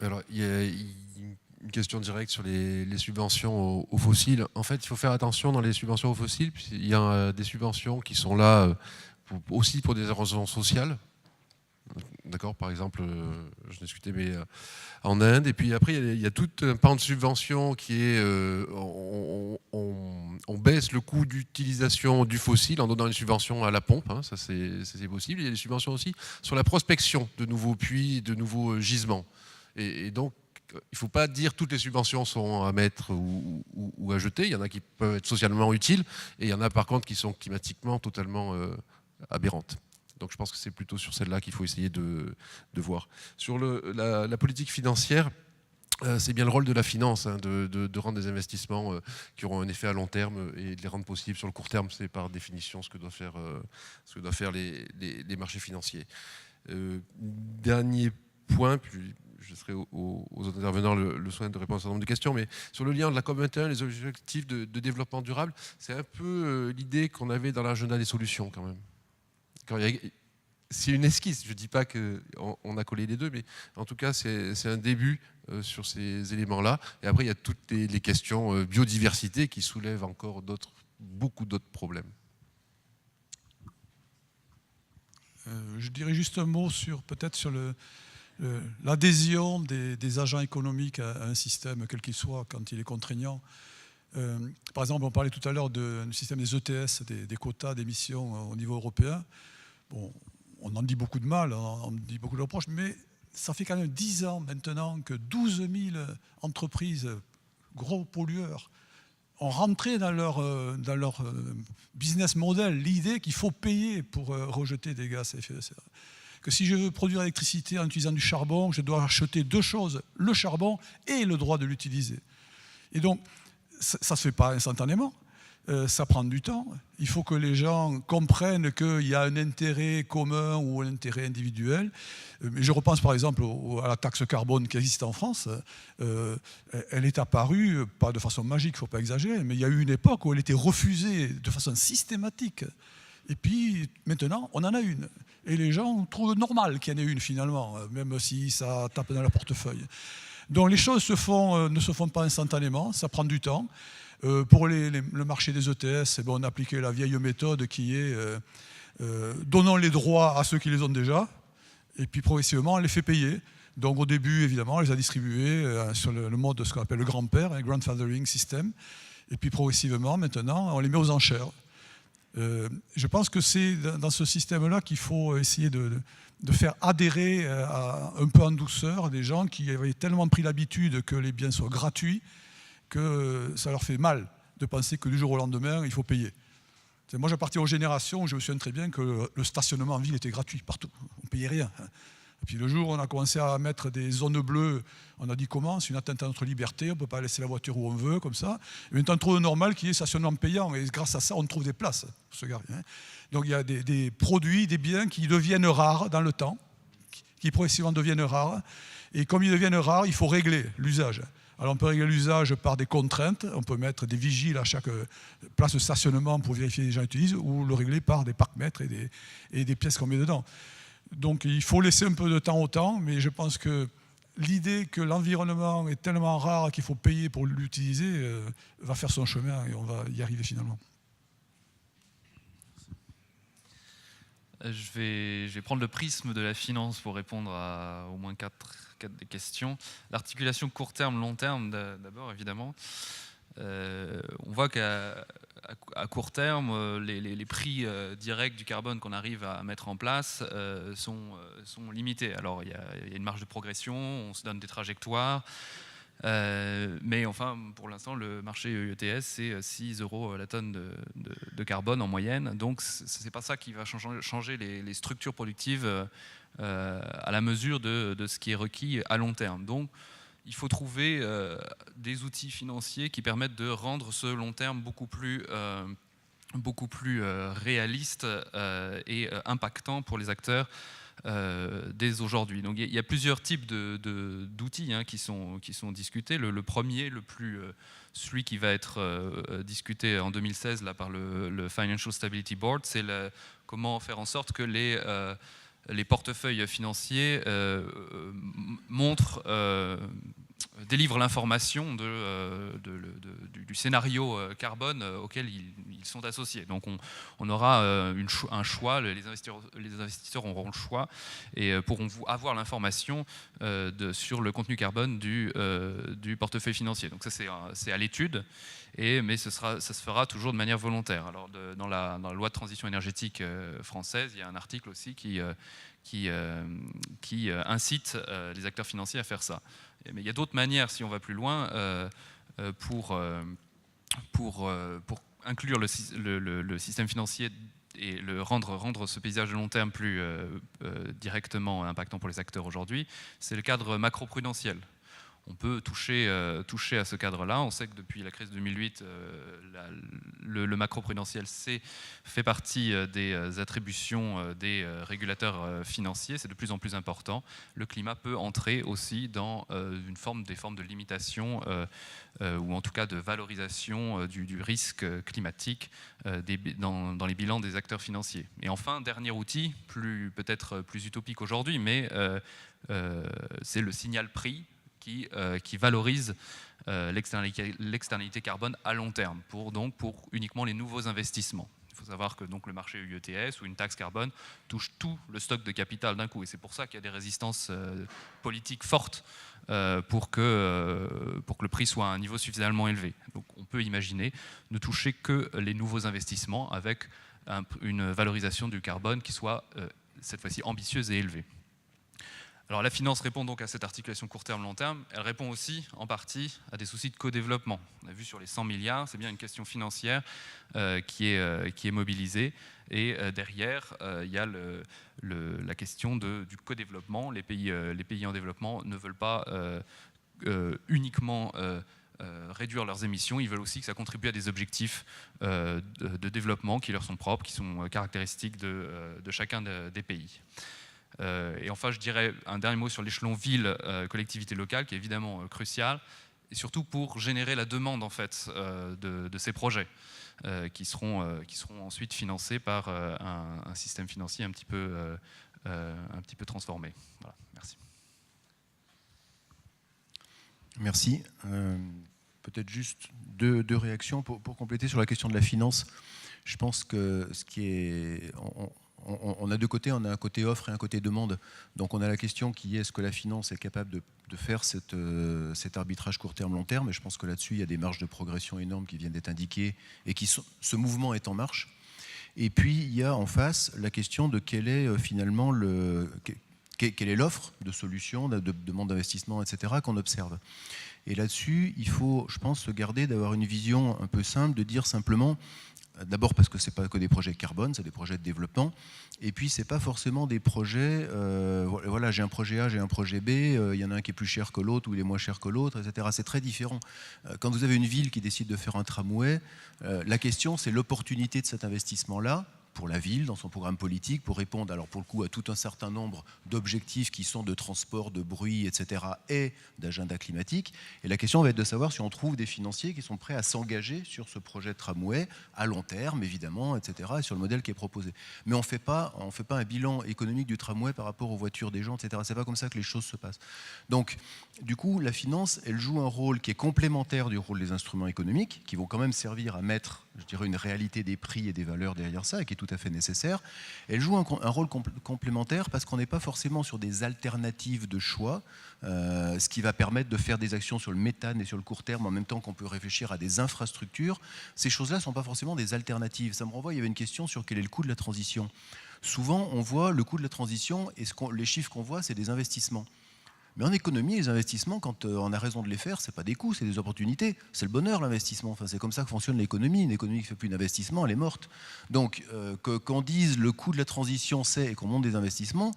Alors, il y a une question directe sur les subventions aux fossiles. En fait, il faut faire attention dans les subventions aux fossiles, puisqu'il y a des subventions qui sont là aussi pour des raisons sociales. D'accord, par exemple, je discutais mais en Inde, et puis après il y a tout un pan de subventions qui est on baisse le coût d'utilisation du fossile en donnant une subvention à la pompe, ça c'est possible. Il y a des subventions aussi sur la prospection de nouveaux puits, de nouveaux gisements, et donc il ne faut pas dire que toutes les subventions sont à mettre ou à jeter. Il y en a qui peuvent être socialement utiles, et il y en a par contre qui sont climatiquement totalement aberrantes. Donc je pense que c'est plutôt sur celle-là qu'il faut essayer de voir. Sur la politique financière, c'est bien le rôle de la finance, de rendre des investissements qui auront un effet à long terme et de les rendre possibles sur le court terme. C'est par définition ce que doivent faire les marchés financiers. Dernier point, puis je serai aux autres intervenants le soin de répondre à un certain nombre de questions, mais sur le lien de la COP21, les objectifs de développement durable, c'est un peu l'idée qu'on avait dans l'agenda des solutions quand même. C'est une esquisse, je ne dis pas qu'on a collé les deux, mais en tout cas c'est un début sur ces éléments-là. Et après il y a toutes les questions biodiversité qui soulèvent encore beaucoup d'autres problèmes. Je dirais juste un mot peut-être sur l'adhésion des agents économiques à un système, quel qu'il soit, quand il est contraignant. Par exemple, on parlait tout à l'heure du système des ETS, des quotas d'émissions au niveau européen. Bon, on en dit beaucoup de mal, on dit beaucoup de reproches, mais ça fait quand même 10 ans maintenant que 12 000 entreprises, gros pollueurs, ont rentré dans leur business model l'idée qu'il faut payer pour rejeter des gaz à effet de serre. Que si je veux produire l'électricité en utilisant du charbon, je dois acheter deux choses, le charbon et le droit de l'utiliser. Et donc, ça ne se fait pas instantanément, ça prend du temps. Il faut que les gens comprennent qu'il y a un intérêt commun ou un intérêt individuel. Je repense par exemple à la taxe carbone qui existe en France. Elle est apparue, pas de façon magique, il ne faut pas exagérer, mais il y a eu une époque où elle était refusée de façon systématique. Et puis maintenant, on en a une. Et les gens trouvent normal qu'il y en ait une finalement, même si ça tape dans leur portefeuille. Donc les choses ne se font pas instantanément, ça prend du temps. Pour le marché des ETS, on a appliqué la vieille méthode qui est donnons les droits à ceux qui les ont déjà, et puis progressivement on les fait payer. Donc au début, évidemment, on les a distribués sur le mode de ce qu'on appelle le grand-père, un grandfathering system, et puis progressivement, maintenant, on les met aux enchères. Je pense que c'est dans ce système-là qu'il faut essayer de faire adhérer un peu en douceur des gens qui avaient tellement pris l'habitude que les biens soient gratuits que ça leur fait mal de penser que du jour au lendemain, il faut payer. Moi, j'appartiens aux générations où je me souviens très bien que le stationnement en ville était gratuit partout. On ne payait rien. Et puis le jour où on a commencé à mettre des zones bleues, on a dit comment? C'est une atteinte à notre liberté, on ne peut pas laisser la voiture où on veut, comme ça. Et maintenant, on trouve normal qu'il y ait stationnement payant. Et grâce à ça, on trouve des places pour se garer. Donc il y a des produits, des biens qui deviennent rares dans le temps, qui progressivement deviennent rares. Et comme ils deviennent rares, il faut régler l'usage. Alors on peut régler l'usage par des contraintes, on peut mettre des vigiles à chaque place de stationnement pour vérifier que les gens utilisent, ou le régler par des parcs-mètres et des pièces qu'on met dedans. Donc il faut laisser un peu de temps au temps, mais je pense que l'idée que l'environnement est tellement rare qu'il faut payer pour l'utiliser va faire son chemin et on va y arriver finalement. Je vais prendre le prisme de la finance pour répondre à au moins quatre des questions. L'articulation court terme, long terme, d'abord évidemment. On voit qu'à court terme, les prix directs du carbone qu'on arrive à mettre en place sont limités. Alors il y a une marge de progression, on se donne des trajectoires. Mais enfin, pour l'instant, le marché ETS, c'est 6 € la tonne de carbone en moyenne. Donc, ce n'est pas ça qui va changer les structures productives à la mesure de ce qui est requis à long terme. Donc, il faut trouver des outils financiers qui permettent de rendre ce long terme beaucoup plus réaliste et impactant pour les acteurs dès aujourd'hui. Donc il y a plusieurs types d'outils qui sont discutés. Le premier, celui qui va être discuté en 2016 là, par le Financial Stability Board, c'est comment faire en sorte que les portefeuilles financiers délivrent l'information du scénario carbone auquel ils sont associés. Donc on aura un choix, les investisseurs auront le choix et pourront avoir l'information sur le contenu carbone du portefeuille financier. Donc ça c'est à l'étude, mais ça se fera toujours de manière volontaire. Alors dans la loi de transition énergétique française, il y a un article aussi qui incite les acteurs financiers à faire ça. Mais il y a d'autres manières, si on va plus loin, pour inclure le système financier et rendre ce paysage de long terme plus directement impactant pour les acteurs aujourd'hui. C'est le cadre macro-prudentiel. On peut toucher à ce cadre-là. On sait que depuis la crise de 2008, le macro-prudentiel fait partie des attributions des régulateurs financiers. C'est de plus en plus important. Le climat peut entrer aussi dans des formes de limitation ou en tout cas de valorisation du risque climatique dans les bilans des acteurs financiers. Et enfin, dernier outil, peut-être plus utopique aujourd'hui, mais c'est le signal prix qui valorise l'externalité carbone à long terme pour uniquement les nouveaux investissements. Il faut savoir que donc, le marché ETS ou une taxe carbone touche tout le stock de capital d'un coup. Et c'est pour ça qu'il y a des résistances politiques fortes pour que le prix soit à un niveau suffisamment élevé. Donc on peut imaginer ne toucher que les nouveaux investissements avec une valorisation du carbone qui soit cette fois-ci ambitieuse et élevée. Alors la finance répond donc à cette articulation court terme, long terme. Elle répond aussi en partie à des soucis de co-développement. On a vu sur les 100 milliards, c'est bien une question financière qui est mobilisée. Et derrière, il y a la question du co-développement. Les pays en développement ne veulent pas uniquement réduire leurs émissions, ils veulent aussi que ça contribue à des objectifs de développement qui leur sont propres, qui sont caractéristiques de chacun des pays. Et enfin, je dirais un dernier mot sur l'échelon ville, collectivité locale, qui est évidemment crucial, et surtout pour générer la demande en fait, de ces projets, qui seront ensuite financés par un système financier un petit peu transformé. Voilà, merci. Merci. Peut-être juste deux réactions pour compléter sur la question de la finance. Je pense que ce qui est... On a deux côtés, on a un côté offre et un côté demande. Donc on a la question qui est-ce que la finance est capable de faire cet arbitrage court terme, long terme, et je pense que là-dessus il y a des marges de progression énormes qui viennent d'être indiquées et ce mouvement est en marche. Et puis il y a en face la question de quel est finalement quelle est l'offre de solutions, de demande d'investissement, etc. qu'on observe. Et là-dessus, il faut, je pense, se garder d'avoir une vision un peu simple, de dire simplement, d'abord parce que ce n'est pas que des projets carbone, c'est des projets de développement, et puis ce n'est pas forcément des projets, voilà, j'ai un projet A, j'ai un projet B, il y en a un qui est plus cher que l'autre ou il est moins cher que l'autre, etc. C'est très différent. Quand vous avez une ville qui décide de faire un tramway, la question c'est l'opportunité de cet investissement-là, pour la ville, dans son programme politique, pour répondre, alors pour le coup, à tout un certain nombre d'objectifs qui sont de transport, de bruit, etc., et d'agenda climatique. Et la question va être de savoir si on trouve des financiers qui sont prêts à s'engager sur ce projet de tramway, à long terme, évidemment, etc., et sur le modèle qui est proposé. Mais on ne fait pas un bilan économique du tramway par rapport aux voitures des gens, etc. C'est pas comme ça que les choses se passent. Donc, du coup, la finance, elle joue un rôle qui est complémentaire du rôle des instruments économiques, qui vont quand même servir à mettre, je dirais, une réalité des prix et des valeurs derrière ça, et qui est tout à fait nécessaire. Elle joue un rôle complémentaire parce qu'on n'est pas forcément sur des alternatives de choix, ce qui va permettre de faire des actions sur le méthane et sur le court terme en même temps qu'on peut réfléchir à des infrastructures. Ces choses-là ne sont pas forcément des alternatives. Ça me renvoie, il y avait une question sur quel est le coût de la transition. Souvent, on voit le coût de la transition et les chiffres qu'on voit, c'est des investissements. Mais en économie, les investissements, quand on a raison de les faire, ce n'est pas des coûts, c'est des opportunités. C'est le bonheur, l'investissement. Enfin, c'est comme ça que fonctionne l'économie. Une économie qui ne fait plus d'investissement, elle est morte. Donc, qu'on dise le coût de la transition, c'est et qu'on monte des investissements,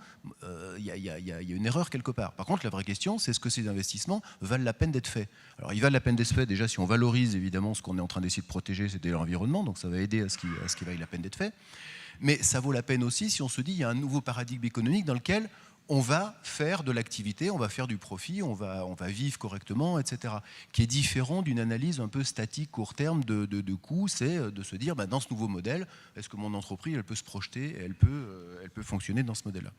il y a une erreur quelque part. Par contre, la vraie question, c'est est-ce que ces investissements valent la peine d'être faits? Alors, ils valent la peine d'être faits déjà si on valorise évidemment ce qu'on est en train d'essayer de protéger, c'est l'environnement. Donc, ça va aider à ce qu'il vaille la peine d'être fait. Mais ça vaut la peine aussi si on se dit qu'il y a un nouveau paradigme économique dans lequel on va faire de l'activité, on va faire du profit, on va vivre correctement, etc. Qui est différent d'une analyse un peu statique, court terme de coûts, c'est de se dire, dans ce nouveau modèle, est-ce que mon entreprise, elle peut se projeter, et elle peut fonctionner dans ce modèle-là.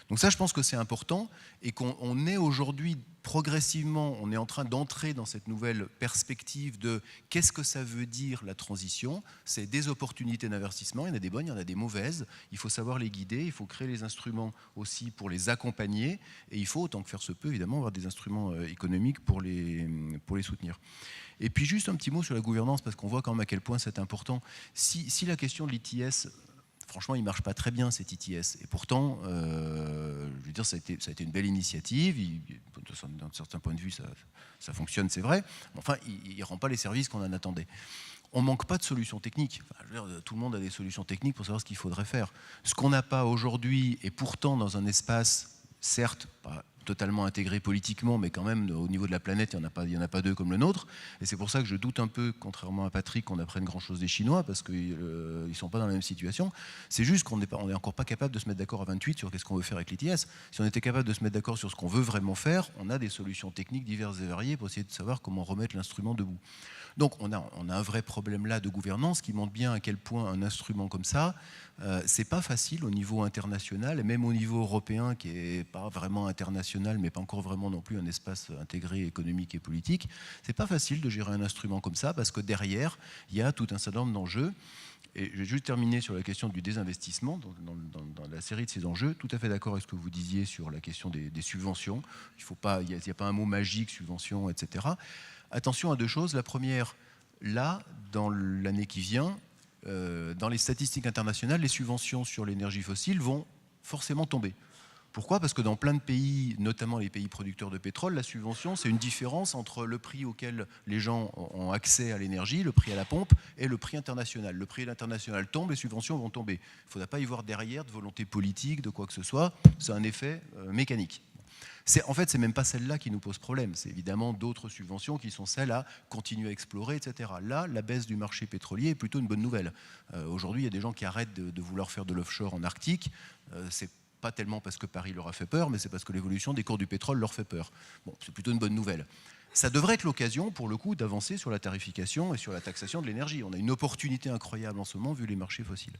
Donc ça, je pense que c'est important et qu'on est aujourd'hui progressivement, on est en train d'entrer dans cette nouvelle perspective de qu'est-ce que ça veut dire la transition. C'est des opportunités d'investissement, il y en a des bonnes, il y en a des mauvaises. Il faut savoir les guider, il faut créer les instruments aussi pour les accompagner et il faut, autant que faire se peut, évidemment, avoir des instruments économiques pour les soutenir. Et puis juste un petit mot sur la gouvernance, parce qu'on voit quand même à quel point c'est important. Si la question de l'ITS... Franchement, il ne marche pas très bien cet ITS. Et pourtant, je veux dire, ça a été une belle initiative. D'un certain point de vue, ça fonctionne, c'est vrai. Mais enfin, il ne rend pas les services qu'on en attendait. On ne manque pas de solutions techniques. Enfin, je veux dire, tout le monde a des solutions techniques pour savoir ce qu'il faudrait faire. Ce qu'on n'a pas aujourd'hui, et pourtant dans un espace, certes, pas totalement intégré politiquement, mais quand même au niveau de la planète, il n'y en a pas deux comme le nôtre. Et c'est pour ça que je doute un peu, contrairement à Patrick, qu'on apprenne grand-chose des Chinois, parce qu'ils ne sont pas dans la même situation. C'est juste qu'on n'est encore pas capable de se mettre d'accord à 28 sur qu'est-ce qu'on veut faire avec l'ITS. Si on était capable de se mettre d'accord sur ce qu'on veut vraiment faire, on a des solutions techniques diverses et variées pour essayer de savoir comment remettre l'instrument debout. Donc on a un vrai problème là de gouvernance qui montre bien à quel point un instrument comme ça, c'est pas facile au niveau international et même au niveau européen qui est pas vraiment international mais pas encore vraiment non plus un espace intégré économique et politique. C'est pas facile de gérer un instrument comme ça parce que derrière il y a tout un certain nombre d'enjeux. Et je vais juste terminer sur la question du désinvestissement dans la série de ces enjeux. Tout à fait d'accord avec ce que vous disiez sur la question des subventions. Il n'y a pas un mot magique, subvention, etc. Attention à deux choses. La première, là, dans l'année qui vient, dans les statistiques internationales, les subventions sur l'énergie fossile vont forcément tomber. Pourquoi ? Parce que dans plein de pays, notamment les pays producteurs de pétrole, la subvention, c'est une différence entre le prix auquel les gens ont accès à l'énergie, le prix à la pompe, et le prix international. Le prix international tombe, les subventions vont tomber. Il ne faudra pas y voir derrière de volonté politique, de quoi que ce soit. C'est un effet mécanique. En fait, c'est même pas celle-là qui nous pose problème. C'est évidemment d'autres subventions qui sont celles à continuer à explorer, etc. Là, la baisse du marché pétrolier est plutôt une bonne nouvelle. Aujourd'hui, il y a des gens qui arrêtent de vouloir faire de l'offshore en Arctique. C'est pas tellement parce que Paris leur a fait peur, mais c'est parce que l'évolution des cours du pétrole leur fait peur. Bon, c'est plutôt une bonne nouvelle. Ça devrait être l'occasion, pour le coup, d'avancer sur la tarification et sur la taxation de l'énergie. On a une opportunité incroyable en ce moment, vu les marchés fossiles.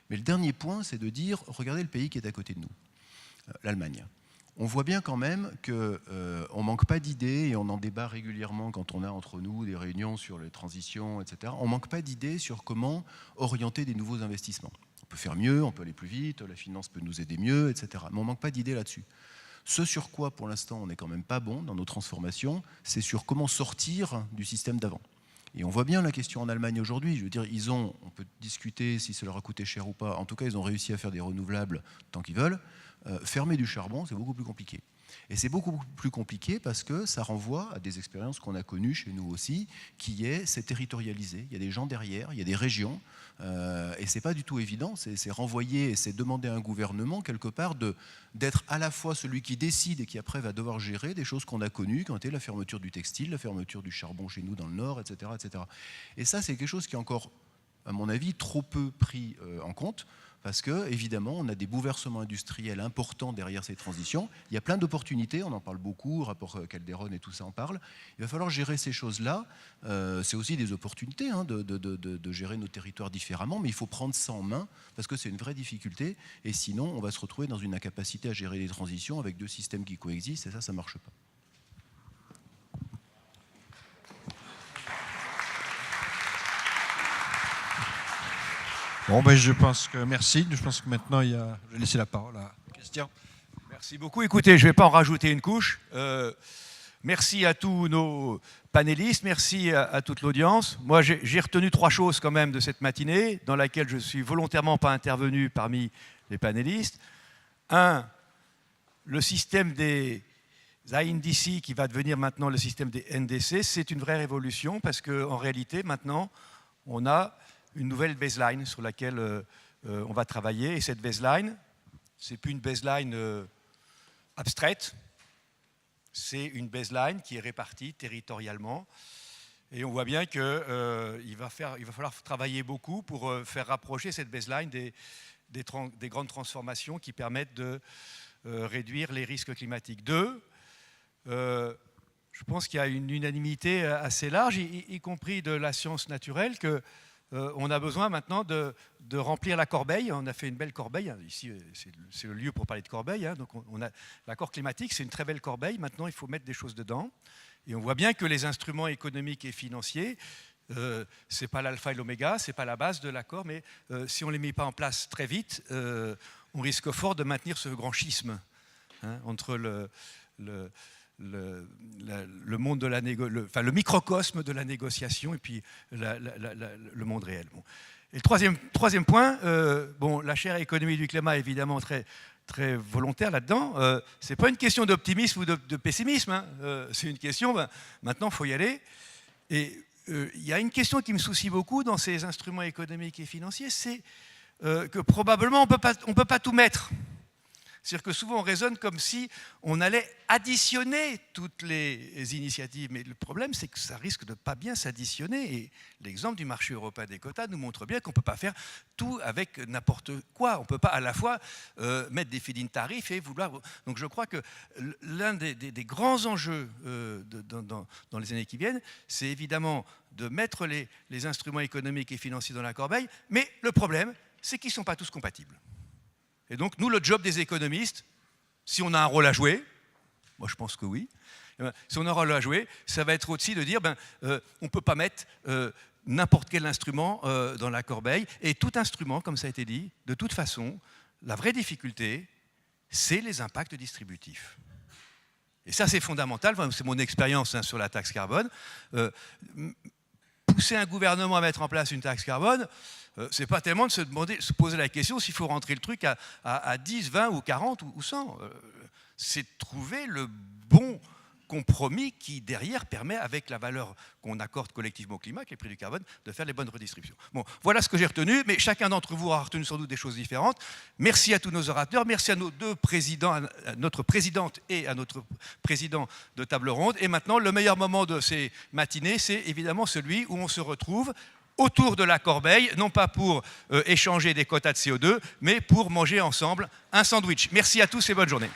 Mais le dernier point, c'est de dire, regardez le pays qui est à côté de nous, l'Allemagne. On voit bien quand même qu'on ne manque pas d'idées, et on en débat régulièrement quand on a entre nous des réunions sur les transitions, etc. On ne manque pas d'idées sur comment orienter des nouveaux investissements. On peut faire mieux, on peut aller plus vite, la finance peut nous aider mieux, etc. Mais on ne manque pas d'idées là-dessus. Ce sur quoi, pour l'instant, on n'est quand même pas bon dans nos transformations, c'est sur comment sortir du système d'avant. Et on voit bien la question en Allemagne aujourd'hui. Je veux dire, on peut discuter si ça leur a coûté cher ou pas. En tout cas, ils ont réussi à faire des renouvelables tant qu'ils veulent. Fermer du charbon, c'est beaucoup plus compliqué. Et c'est beaucoup plus compliqué parce que ça renvoie à des expériences qu'on a connues chez nous aussi, c'est territorialisé. Il y a des gens derrière, il y a des régions, et c'est pas du tout évident. C'est renvoyer et c'est demander à un gouvernement, quelque part, d'être à la fois celui qui décide et qui après va devoir gérer des choses qu'on a connues, qui ont été la fermeture du textile, la fermeture du charbon chez nous dans le Nord, etc. etc. Et ça, c'est quelque chose qui est encore, à mon avis, trop peu pris en compte. Parce que, évidemment, on a des bouleversements industriels importants derrière ces transitions. Il y a plein d'opportunités, on en parle beaucoup, le rapport Calderon et tout ça en parle. Il va falloir gérer ces choses-là. C'est aussi des opportunités de gérer nos territoires différemment, mais il faut prendre ça en main, parce que c'est une vraie difficulté. Et sinon, on va se retrouver dans une incapacité à gérer les transitions avec deux systèmes qui coexistent, et ça ne marche pas. Bon, ben, je pense que merci. Je pense que maintenant, je vais laisser la parole à Christian. Merci beaucoup. Écoutez, je ne vais pas en rajouter une couche. Merci à tous nos panélistes, merci à toute l'audience. Moi, j'ai retenu 3 choses quand même de cette matinée, dans laquelle je ne suis volontairement pas intervenu parmi les panélistes. 1, le système des INDC qui va devenir maintenant le système des NDC, c'est une vraie révolution parce qu'en réalité, maintenant, on a une nouvelle baseline sur laquelle on va travailler. Et cette baseline, ce n'est plus une baseline abstraite, c'est une baseline qui est répartie territorialement. Et on voit bien qu'il va falloir travailler beaucoup pour faire rapprocher cette baseline des grandes transformations qui permettent de réduire les risques climatiques. 2, je pense qu'il y a une unanimité assez large, y compris de la science naturelle, que on a besoin maintenant de remplir la corbeille. On a fait une belle corbeille. Ici, c'est le lieu pour parler de corbeille. Donc l'accord climatique, c'est une très belle corbeille. Maintenant, il faut mettre des choses dedans. Et on voit bien que les instruments économiques et financiers, ce n'est pas l'alpha et l'oméga, ce n'est pas la base de l'accord, mais si on ne les met pas en place très vite, on risque fort de maintenir ce grand schisme entre le monde de le microcosme de la négociation et puis le monde réel. Bon. Et le troisième point, la chaire économie du climat est évidemment très, très volontaire là-dedans. Ce n'est pas une question d'optimisme ou de pessimisme, c'est une question, maintenant il faut y aller. Et il y a une question qui me soucie beaucoup dans ces instruments économiques et financiers, c'est que probablement on ne peut pas tout mettre. C'est-à-dire que souvent on raisonne comme si on allait additionner toutes les initiatives. Mais le problème, c'est que ça risque de ne pas bien s'additionner. Et l'exemple du marché européen des quotas nous montre bien qu'on ne peut pas faire tout avec n'importe quoi. On ne peut pas à la fois mettre des feed-in tarifs et vouloir... Donc je crois que l'un des grands enjeux dans les années qui viennent, c'est évidemment de mettre les instruments économiques et financiers dans la corbeille. Mais le problème, c'est qu'ils ne sont pas tous compatibles. Et donc, nous, le job des économistes, si on a un rôle à jouer, moi je pense que oui, si on a un rôle à jouer, ça va être aussi de dire, on ne peut pas mettre n'importe quel instrument dans la corbeille, et tout instrument, comme ça a été dit, de toute façon, la vraie difficulté, c'est les impacts distributifs. Et ça, c'est fondamental, c'est mon expérience sur la taxe carbone. pousser un gouvernement à mettre en place une taxe carbone, c'est pas tellement de se poser la question s'il faut rentrer le truc à 10, 20 ou 40 ou 100. C'est de trouver le bon compromis qui, derrière, permet, avec la valeur qu'on accorde collectivement au climat, avec les prix du carbone, de faire les bonnes redistributions. Bon, voilà ce que j'ai retenu, mais chacun d'entre vous aura retenu sans doute des choses différentes. Merci à tous nos orateurs, merci à nos deux présidents, à notre présidente et à notre président de table ronde. Et maintenant, le meilleur moment de ces matinées, c'est évidemment celui où on se retrouve autour de la corbeille, non pas pour échanger des quotas de CO2, mais pour manger ensemble un sandwich. Merci à tous et bonne journée.